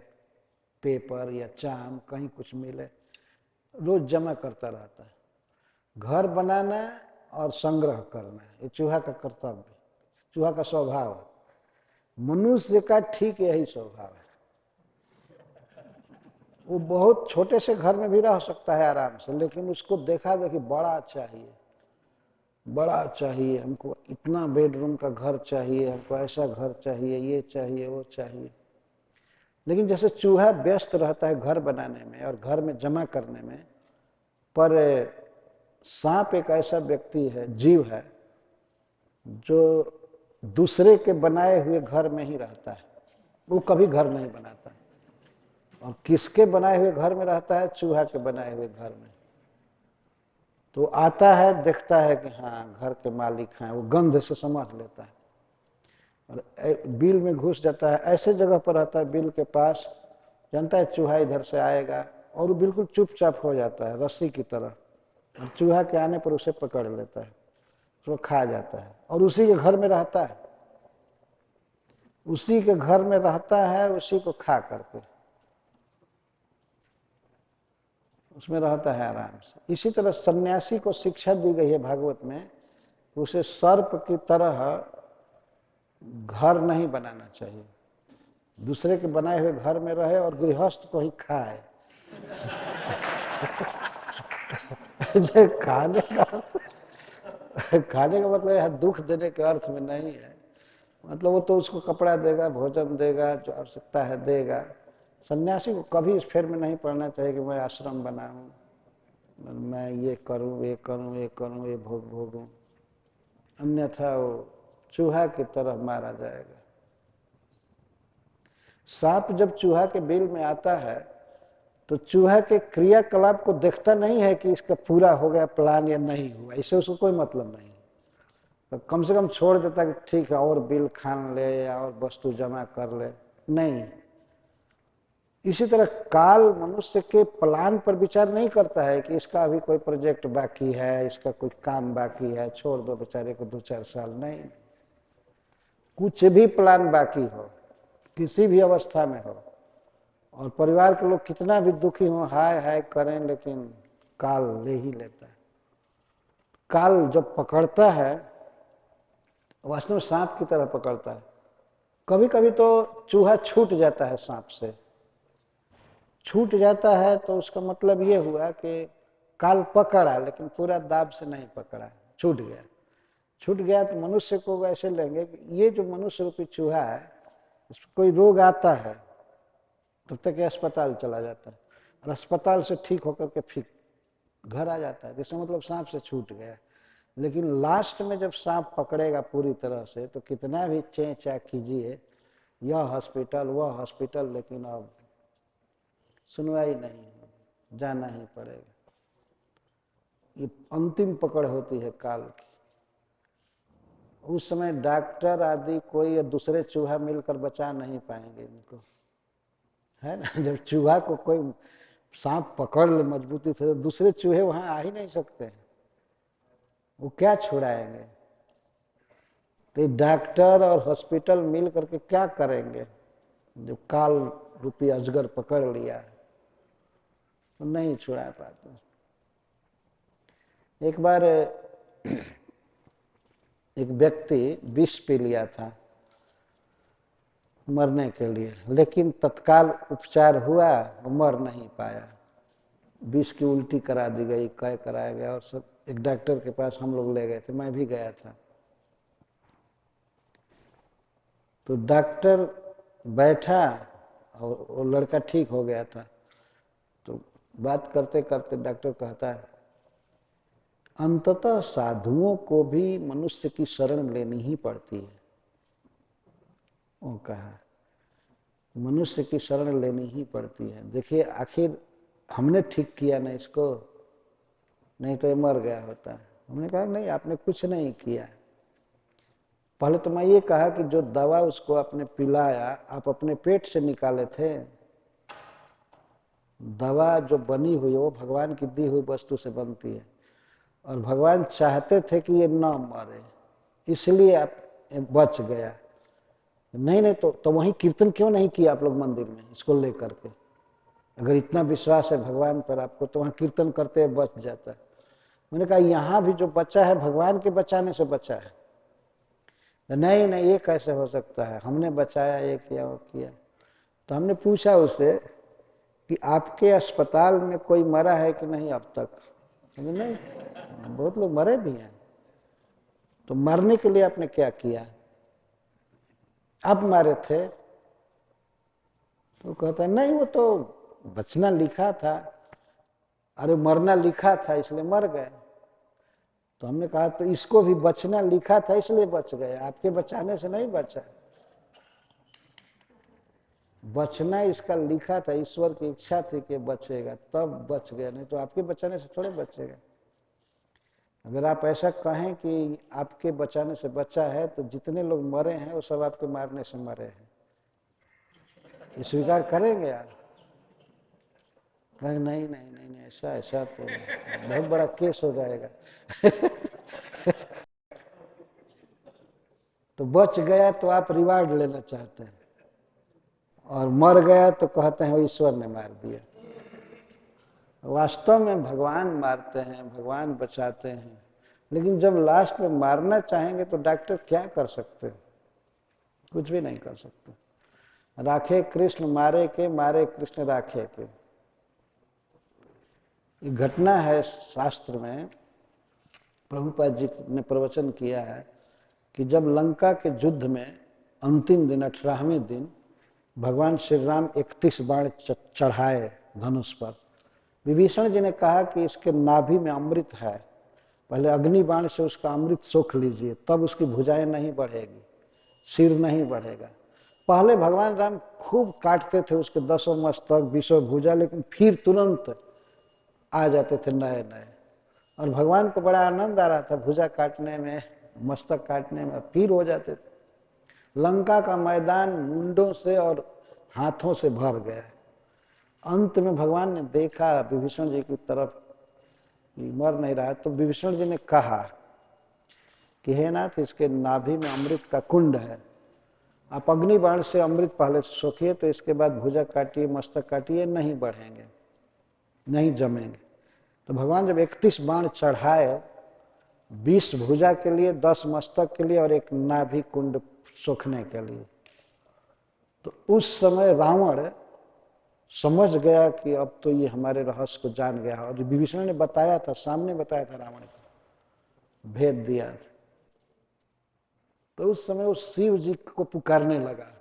A: पेपर या चाम कहीं कुछ मिले, रोज जमा करता रहता है। घर बनाना और संग्रह करना, ये चूहा का कर्तव्य, चूहा का स्वभाव है। मनुष्य का ठीक यही स्वभाव है। वो बहुत छोटे से घर में भी रह सकता है आराम से, लेकिन उसको देखा देखी बड़ा चाहिए, बड़ा चाहिए, हमको इतना बेडरूम का घर चाहिए, हमको ऐसा घर चाहिए, ये चाहिए, वो चाहिए। लेकिन जैसे चूहा व्यस्त रहता है घर बनाने में और घर में जमा करने में, पर सांप एक ऐसा व्यक्ति है, जीव है, जो दूसरे के बनाए हुए घर में ही रहता है, वो कभी घर नहीं बनाता। और किसके बनाए हुए घर में रहता है? चूहा के बनाए हुए घर में। तो आता है, देखता है कि हाँ घर के मालिक हैं, वो गंध से समझ लेता है और बिल में घुस जाता है। ऐसे जगह पर रहता है बिल के पास, जानता है चूहा इधर से आएगा, और वो बिल्कुल चुपचाप हो जाता है रस्सी की तरह, और चूहा के आने पर उसे पकड़ लेता है, उसको खा जाता है और उसी के घर में रहता है, उसी के घर में रहता है, उसी को खा करके उसमें रहता है आराम से। इसी तरह सन्यासी को शिक्षा दी गई है भागवत में, उसे सर्प की तरह घर नहीं बनाना चाहिए, दूसरे के बनाए हुए घर में रहे और गृहस्थ को ही खाए। खाने का मतलब यह दुख देने के अर्थ में नहीं है, मतलब वो तो उसको कपड़ा देगा, भोजन देगा, जो आवश्यकता है देगा। सन्यासी को कभी इस फेर में नहीं पड़ना चाहिए कि मैं आश्रम बनाऊं, मैं ये करूं, ये करूं, ये करूं, ये भोग भोगूं, अन्यथा वो चूहा की तरह मारा जाएगा। सांप जब चूहा के बिल में आता है तो चूहा के क्रियाकलाप को देखता नहीं है कि इसका पूरा हो गया प्लान या नहीं हुआ, इससे उसको कोई मतलब नहीं, तो कम से कम छोड़ देता कि ठीक है और बिल खान ले या और वस्तु जमा कर ले, नहीं। इसी तरह काल मनुष्य के प्लान पर विचार नहीं करता है कि इसका अभी कोई प्रोजेक्ट बाकी है, इसका कोई काम बाकी है, छोड़ दो बेचारे को 2-4 साल, नहीं। कुछ भी प्लान बाकी हो, किसी भी अवस्था में हो, और परिवार के लोग कितना भी दुखी हो, हाय हाय करें, लेकिन काल ले ही लेता है। काल जब पकड़ता है वास्तव में सांप की तरह पकड़ता है। कभी कभी तो चूहा छूट जाता है सांप से, छूट जाता है तो उसका मतलब ये हुआ कि काल पकड़ा लेकिन पूरा दाब से नहीं पकड़ा, छूट गया। छूट गया तो मनुष्य को ऐसे लेंगे कि ये जो मनुष्य रूपी चूहा है, इसको कोई रोग आता है तब तक अस्पताल चला जाता है, और अस्पताल से ठीक होकर के फिर घर आ जाता है, जिसका मतलब सांप से छूट गया। लेकिन लास्ट में जब सांप पकड़ेगा पूरी तरह से, तो कितना भी चें चा कीजिए, यह हॉस्पिटल वह हॉस्पिटल, लेकिन अब सुनवाई नहीं, जाना ही पड़ेगा। ये अंतिम पकड़ होती है काल की। उस समय डॉक्टर आदि कोई या दूसरे चूहा मिलकर बचा नहीं पाएंगे इनको, है ना। जब चूहा को कोई सांप पकड़ ले मजबूती से, तो दूसरे चूहे वहां आ ही नहीं सकते, वो क्या छुड़ाएंगे। तो डॉक्टर और हॉस्पिटल मिल करके क्या करेंगे जब काल रूपी अजगर पकड़ लिया, तो नहीं छुड़ा पाते। एक बार एक व्यक्ति विष पी लिया था मरने के लिए, लेकिन तत्काल उपचार हुआ, वो मर नहीं पाया। विष की उल्टी करा दी गई, कह कराया गया, और सब एक डॉक्टर के पास हम लोग ले गए थे, मैं भी गया था। तो डॉक्टर बैठा और वो लड़का ठीक हो गया था, तो बात करते करते डॉक्टर कहता है, अंततः साधुओं को भी मनुष्य की शरण लेनी ही पड़ती है। वो कहा मनुष्य की शरण लेनी ही पड़ती है। देखिए आखिर हमने ठीक किया ना इसको, नहीं तो ये मर गया होता। हमने कहा नहीं, आपने कुछ नहीं किया। पहले तो मैं ये कहा कि जो दवा उसको आपने पिलाया, आप अपने पेट से निकाले थे। दवा जो बनी हुई है वो भगवान की दी हुई वस्तु से बनती है, और भगवान चाहते थे कि ये ना मरे, इसलिए आप बच गया। नहीं नहीं तो वहीं कीर्तन क्यों नहीं किया आप लोग मंदिर में इसको लेकर के? अगर इतना विश्वास है भगवान पर आपको, तो वहां कीर्तन करते बच जाता है। मैंने कहा यहाँ भी जो बचा है भगवान के बचाने से बचा है, नहीं नहीं, ये कैसे हो सकता है, हमने बचाया, ये किया वो किया। तो हमने पूछा उससे कि आपके अस्पताल में कोई मरा है कि नहीं अब तक? नहीं, बहुत लोग मरे भी हैं। तो मरने के लिए आपने क्या किया? अब मारे थे? तो कहता है नहीं, वो तो बचना लिखा था। अरे मरना लिखा था इसलिए मर गए। तो हमने कहा तो इसको भी बचना लिखा था इसलिए बच गए, आपके बचाने से नहीं बचा। बचना इसका लिखा था, ईश्वर की इच्छा थी कि बचेगा, तब बच गया, नहीं तो आपके बचाने से थोड़े बचेगा। अगर आप ऐसा कहें कि आपके बचाने से बचा है, तो जितने लोग मरे हैं वो सब आपके मारने से मरे हैं, ये स्वीकार करेंगे आप? नहीं नहीं नहीं नहीं, नहीं ऐसा ऐसा तो बहुत बड़ा केस हो जाएगा। तो बच गया तो आप रिवार्ड लेना चाहते हैं, और मर गया तो कहते हैं वो ईश्वर ने मार दिया। वास्तव में भगवान मारते हैं, भगवान बचाते हैं, लेकिन जब लास्ट में मारना चाहेंगे तो डॉक्टर क्या कर सकते हैं? कुछ भी नहीं कर सकते। राखे कृष्ण मारे के, मारे कृष्ण राखे के। एक घटना है शास्त्र में, प्रभुपाद जी ने प्रवचन किया है कि जब लंका के युद्ध में अंतिम दिन 18वें दिन भगवान श्री राम 31 बाण चढ़ाए धनुष पर, विभीषण जी ने कहा कि इसके नाभि में अमृत है, पहले अग्नि बाण से उसका अमृत सोख लीजिए, तब उसकी भुजाएं नहीं बढ़ेगी, सिर नहीं बढ़ेगा। पहले भगवान राम खूब काटते थे उसके 10 मस्तक 20 भुजा, लेकिन फिर तुरंत आ जाते थे नए नए, और भगवान को बड़ा आनंद आ रहा था भुजा काटने में, मस्तक काटने में, फिर हो जाते थे। लंका का मैदान मुंडों से और हाथों से भर गया। अंत में भगवान ने देखा विभीषण जी की तरफ, मर नहीं रहा, तो विभीषण जी ने कहा कि हे नाथ, इसके नाभि में अमृत का कुंड है, आप अग्नि बाण से अमृत पहले सोखिए, तो इसके बाद भुजा काटिए, मस्तक काटिए, नहीं बढ़ेंगे, नहीं जमेंगे। तो भगवान जब 31 बाण चढ़ाए, 20 भुजा के लिए, 10 मस्तक के लिए और एक नाभि कुंड सोखने के लिए, तो उस समय रावण समझ गया कि अब तो ये हमारे रहस्य को जान गया, और विभीषण ने बताया था, सामने बताया था, रावण को भेद दिया था। तो उस समय वो शिव जी को पुकारने लगा,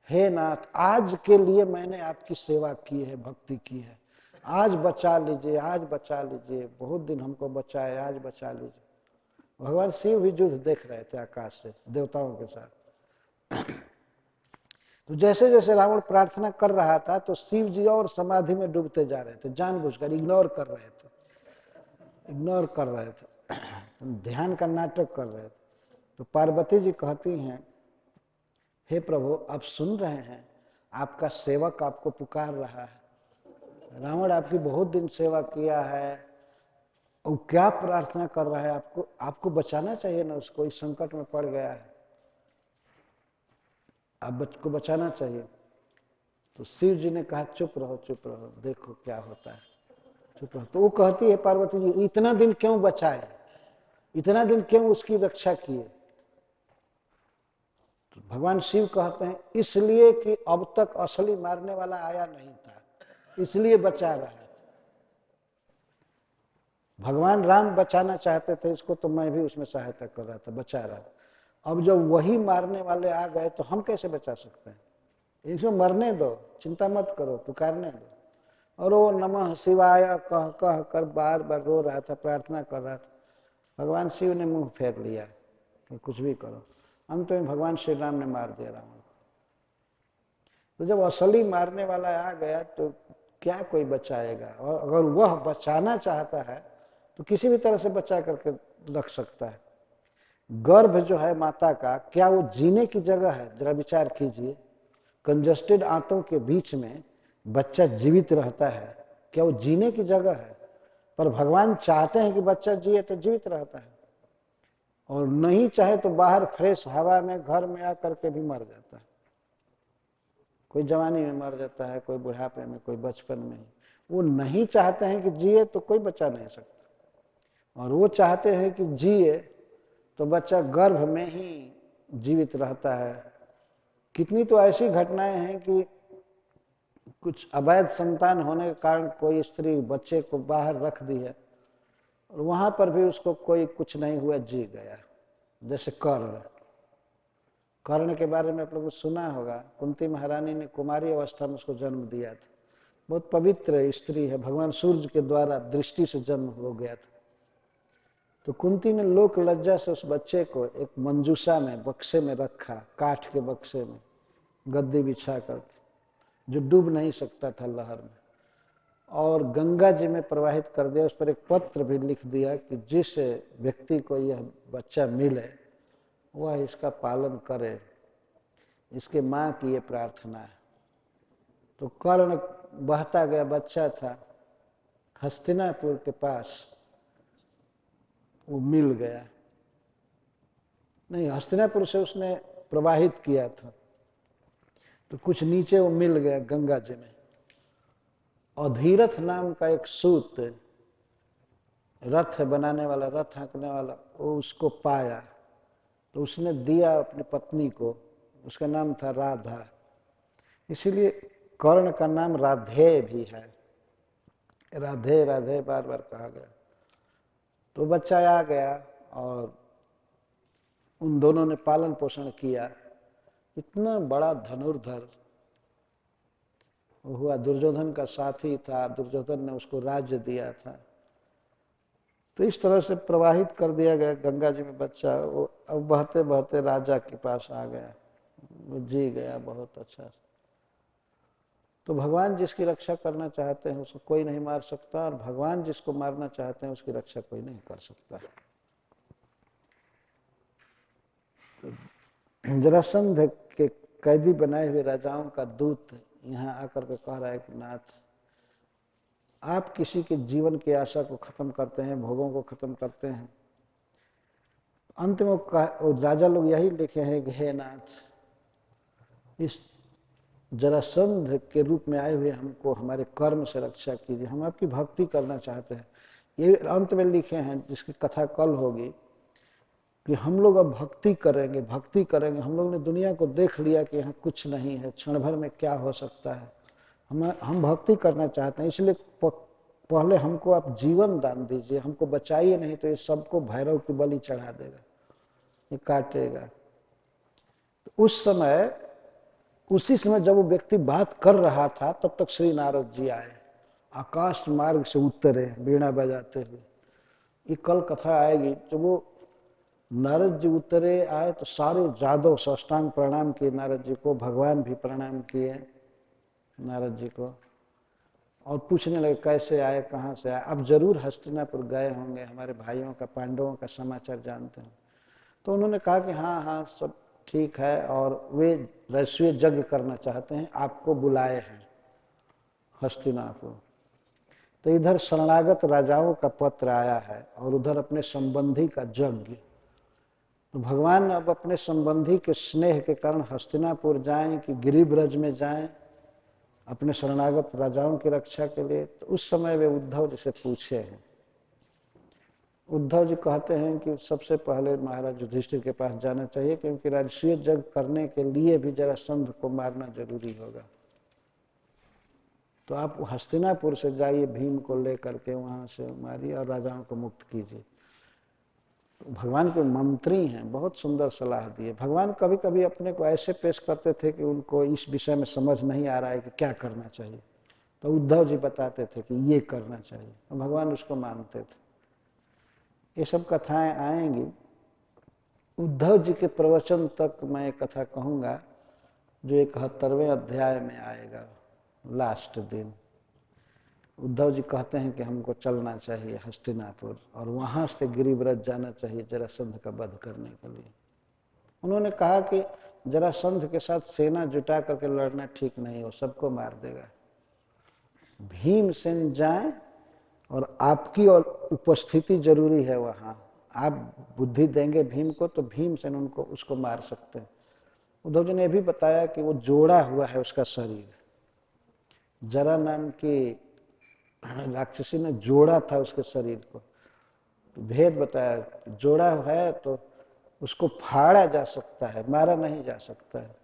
A: हे नाथ, आज के लिए मैंने आपकी सेवा की है, भक्ति की है, आज बचा लीजिए, आज बचा लीजिए, बहुत दिन हमको बचाए, आज बचा लीजिए। भगवान शिव भी युद्ध देख रहे थे आकाश से देवताओं के साथ। तो जैसे जैसे रावण प्रार्थना कर रहा था, तो शिव जी और समाधि में डूबते जा रहे थे, जानबूझकर इग्नोर कर रहे थे, इग्नोर कर रहे थे, ध्यान का नाटक कर रहे थे। तो पार्वती जी कहती हैं, हे प्रभु, आप सुन रहे हैं, आपका सेवक आपको पुकार रहा है, रावण आपकी बहुत दिन सेवा किया है, और क्या प्रार्थना कर रहा है, आपको आपको बचाना चाहिए ना, उसको इस संकट में पड़ गया है, आप को बचाना चाहिए। तो शिव जी ने कहा, चुप रहो चुप रहो, देखो क्या होता है, चुप रहो। तो वो कहती है पार्वती जी, इतना दिन क्यों बचाए, इतना दिन क्यों उसकी रक्षा किए? तो भगवान शिव कहते हैं, इसलिए कि अब तक असली मारने वाला आया नहीं था, इसलिए बचा रहा था। भगवान राम बचाना चाहते थे इसको, तो मैं भी उसमें सहायता कर रहा था, बचा रहा था। अब जब वही मारने वाले आ गए, तो हम कैसे बचा सकते हैं? इसको मरने दो, चिंता मत करो, पुकारने दो। और वो नमः शिवाय कह कह कर बार बार रो रहा था, प्रार्थना कर रहा था। भगवान शिव ने मुंह फेर लिया कि कुछ भी करो। अंत में भगवान श्री राम ने मार दिया रावण को। तो जब असली मारने वाला आ गया, तो क्या कोई बचाएगा? और अगर वह बचाना चाहता है तो किसी भी तरह से बचा करके रख सकता है। गर्भ जो है माता का, क्या वो जीने की जगह है? जरा विचार कीजिए, कंजस्टेड आंतों के बीच में बच्चा जीवित रहता है, क्या वो जीने की जगह है? पर भगवान चाहते हैं कि बच्चा जिए तो जीवित रहता है, और नहीं चाहे तो बाहर फ्रेश हवा में, घर में आकर के भी मर जाता है। कोई जवानी में मर जाता है, कोई बुढ़ापे में, कोई बचपन में। वो नहीं चाहते हैं कि जिए तो कोई बचा नहीं सकता, और वो चाहते हैं कि जिए तो बच्चा गर्भ में ही जीवित रहता है। कितनी तो ऐसी घटनाएं हैं कि कुछ अवैध संतान होने के कारण कोई स्त्री बच्चे को बाहर रख दी है और वहां पर भी उसको कोई कुछ नहीं हुआ, जी गया। जैसे कर्ण के बारे में आप लोगों को सुना होगा। कुंती महारानी ने कुमारी अवस्था में उसको जन्म दिया था। बहुत पवित्र स्त्री है, भगवान सूर्य के द्वारा दृष्टि से जन्म हो गया था। तो कुंती ने लोक लज्जा से उस बच्चे को एक मंजूषा में बक्से में रखा, काठ के बक्से में गद्दी बिछा करके, जो डूब नहीं सकता था लहर में, और गंगा जी में प्रवाहित कर दिया। उस पर एक पत्र भी लिख दिया कि जिस व्यक्ति को यह बच्चा मिले वह इसका पालन करे, इसके माँ की ये प्रार्थना है। तो कर्ण बहता गया बच्चा था, हस्तिनापुर के पास वो मिल गया। नहीं, हस्तिनापुर से उसने प्रवाहित किया था, तो कुछ नीचे वो मिल गया गंगा जी में। अधीरथ नाम का एक सूत, रथ बनाने वाला, रथ हाँकने वाला, वो उसको पाया तो उसने दिया अपनी पत्नी को। उसका नाम था राधा, इसीलिए कर्ण का नाम राधे भी है। राधे राधे बार बार कहा गया। तो बच्चा आ गया और उन दोनों ने पालन पोषण किया। इतना बड़ा धनुर्धर हुआ, दुर्योधन का साथी था, दुर्योधन ने उसको राज्य दिया था। तो इस तरह से प्रवाहित कर दिया गया गंगा जी में बच्चा। वो अब बहते बहते राजा के पास आ गया, वो जी गया बहुत अच्छा से। तो भगवान जिसकी रक्षा करना चाहते हैं उसको कोई नहीं मार सकता, और भगवान जिसको मारना चाहते हैं उसकी रक्षा कोई नहीं कर सकता। तो जरासंध के कैदी बनाए हुए राजाओं का दूत यहाँ आकर के कह रहा है कि नाथ, आप किसी के जीवन की आशा को खत्म करते हैं, भोगों को खत्म करते हैं। अंत में राजा लोग यही लिखे हैं कि हे नाथ, इस जरासंध के रूप में आए हुए हमको हमारे कर्म से रक्षा कीजिए, हम आपकी भक्ति करना चाहते हैं। ये अंत में लिखे हैं, जिसकी कथा कल होगी, कि हम लोग अब भक्ति करेंगे, भक्ति करेंगे। हम लोग ने दुनिया को देख लिया कि यहाँ कुछ नहीं है, क्षण भर में क्या हो सकता है। हम भक्ति करना चाहते हैं, इसलिए पहले हमको आप जीवन दान दीजिए, हमको बचाइए, नहीं तो ये सबको भैरव की बलि चढ़ा देगा, ये काटेगा। तो उसी समय जब वो व्यक्ति बात कर रहा था, तब तक श्री नारद जी आए, आकाश मार्ग से उतरे वीणा बजाते हुए। ये कल कथा आएगी। जब वो नारद जी उतरे आए तो सारे जादव साष्टांग प्रणाम किए नारद जी को, भगवान भी प्रणाम किए नारद जी को, और पूछने लगे कैसे आए, कहाँ से आए। अब जरूर हस्तिनापुर गए होंगे, हमारे भाइयों का, पांडवों का समाचार जानते हैं। तो उन्होंने कहा कि हाँ हाँ सब ठीक है, और वे वैश्वीय यज्ञ करना चाहते हैं, आपको बुलाए हैं हस्तिनापुर। तो इधर शरणागत राजाओं का पत्र आया है और उधर अपने संबंधी का यज्ञ। तो भगवान अब अपने संबंधी के स्नेह के कारण हस्तिनापुर जाएं कि गिरिब्रज में जाएं अपने शरणागत राजाओं की रक्षा के लिए। तो उस समय वे उद्धव जी से पूछे हैं। उद्धव जी कहते हैं कि सबसे पहले महाराज युधिष्ठिर के पास जाना चाहिए, क्योंकि राजसूय यज्ञ करने के लिए भी जरासंध को मारना जरूरी होगा। तो आप हस्तिनापुर से जाइए, भीम को लेकर के वहां से मारिए और राजाओं को मुक्त कीजिए। तो भगवान के मंत्री हैं, बहुत सुंदर सलाह दिए। भगवान कभी कभी अपने को ऐसे पेश करते थे कि उनको इस विषय में समझ नहीं आ रहा है कि क्या करना चाहिए, तो उद्धव जी बताते थे कि ये करना चाहिए, और भगवान उसको मानते थे। ये सब कथाएं आएंगी। उद्धव जी के प्रवचन तक मैं एक कथा कहूँगा जो 71वें अध्याय में आएगा, लास्ट दिन। उद्धव जी कहते हैं कि हमको चलना चाहिए हस्तिनापुर और वहाँ से गिरिव्रज जाना चाहिए जरासंध का वध करने के लिए। उन्होंने कहा कि जरासंध के साथ सेना जुटा करके लड़ना ठीक नहीं हो, सबको मार देगा। भीमसेन जाएं और आपकी और उपस्थिति जरूरी है वहाँ। आप बुद्धि देंगे भीम को तो भीमसेन उसको मार सकते हैं। उद्धव जी ने भी बताया कि वो जोड़ा हुआ है उसका शरीर, जरा नाम की राक्षसी ने जोड़ा था उसके शरीर को। तो भेद बताया, जोड़ा है तो उसको फाड़ा जा सकता है, मारा नहीं जा सकता है।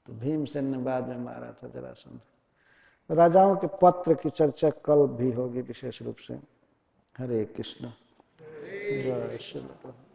A: तो भीमसेन ने बाद में मारा था जरासंध। राजाओं के पत्र की चर्चा कल भी होगी विशेष रूप से। हरे कृष्ण। जय श्री कृष्ण।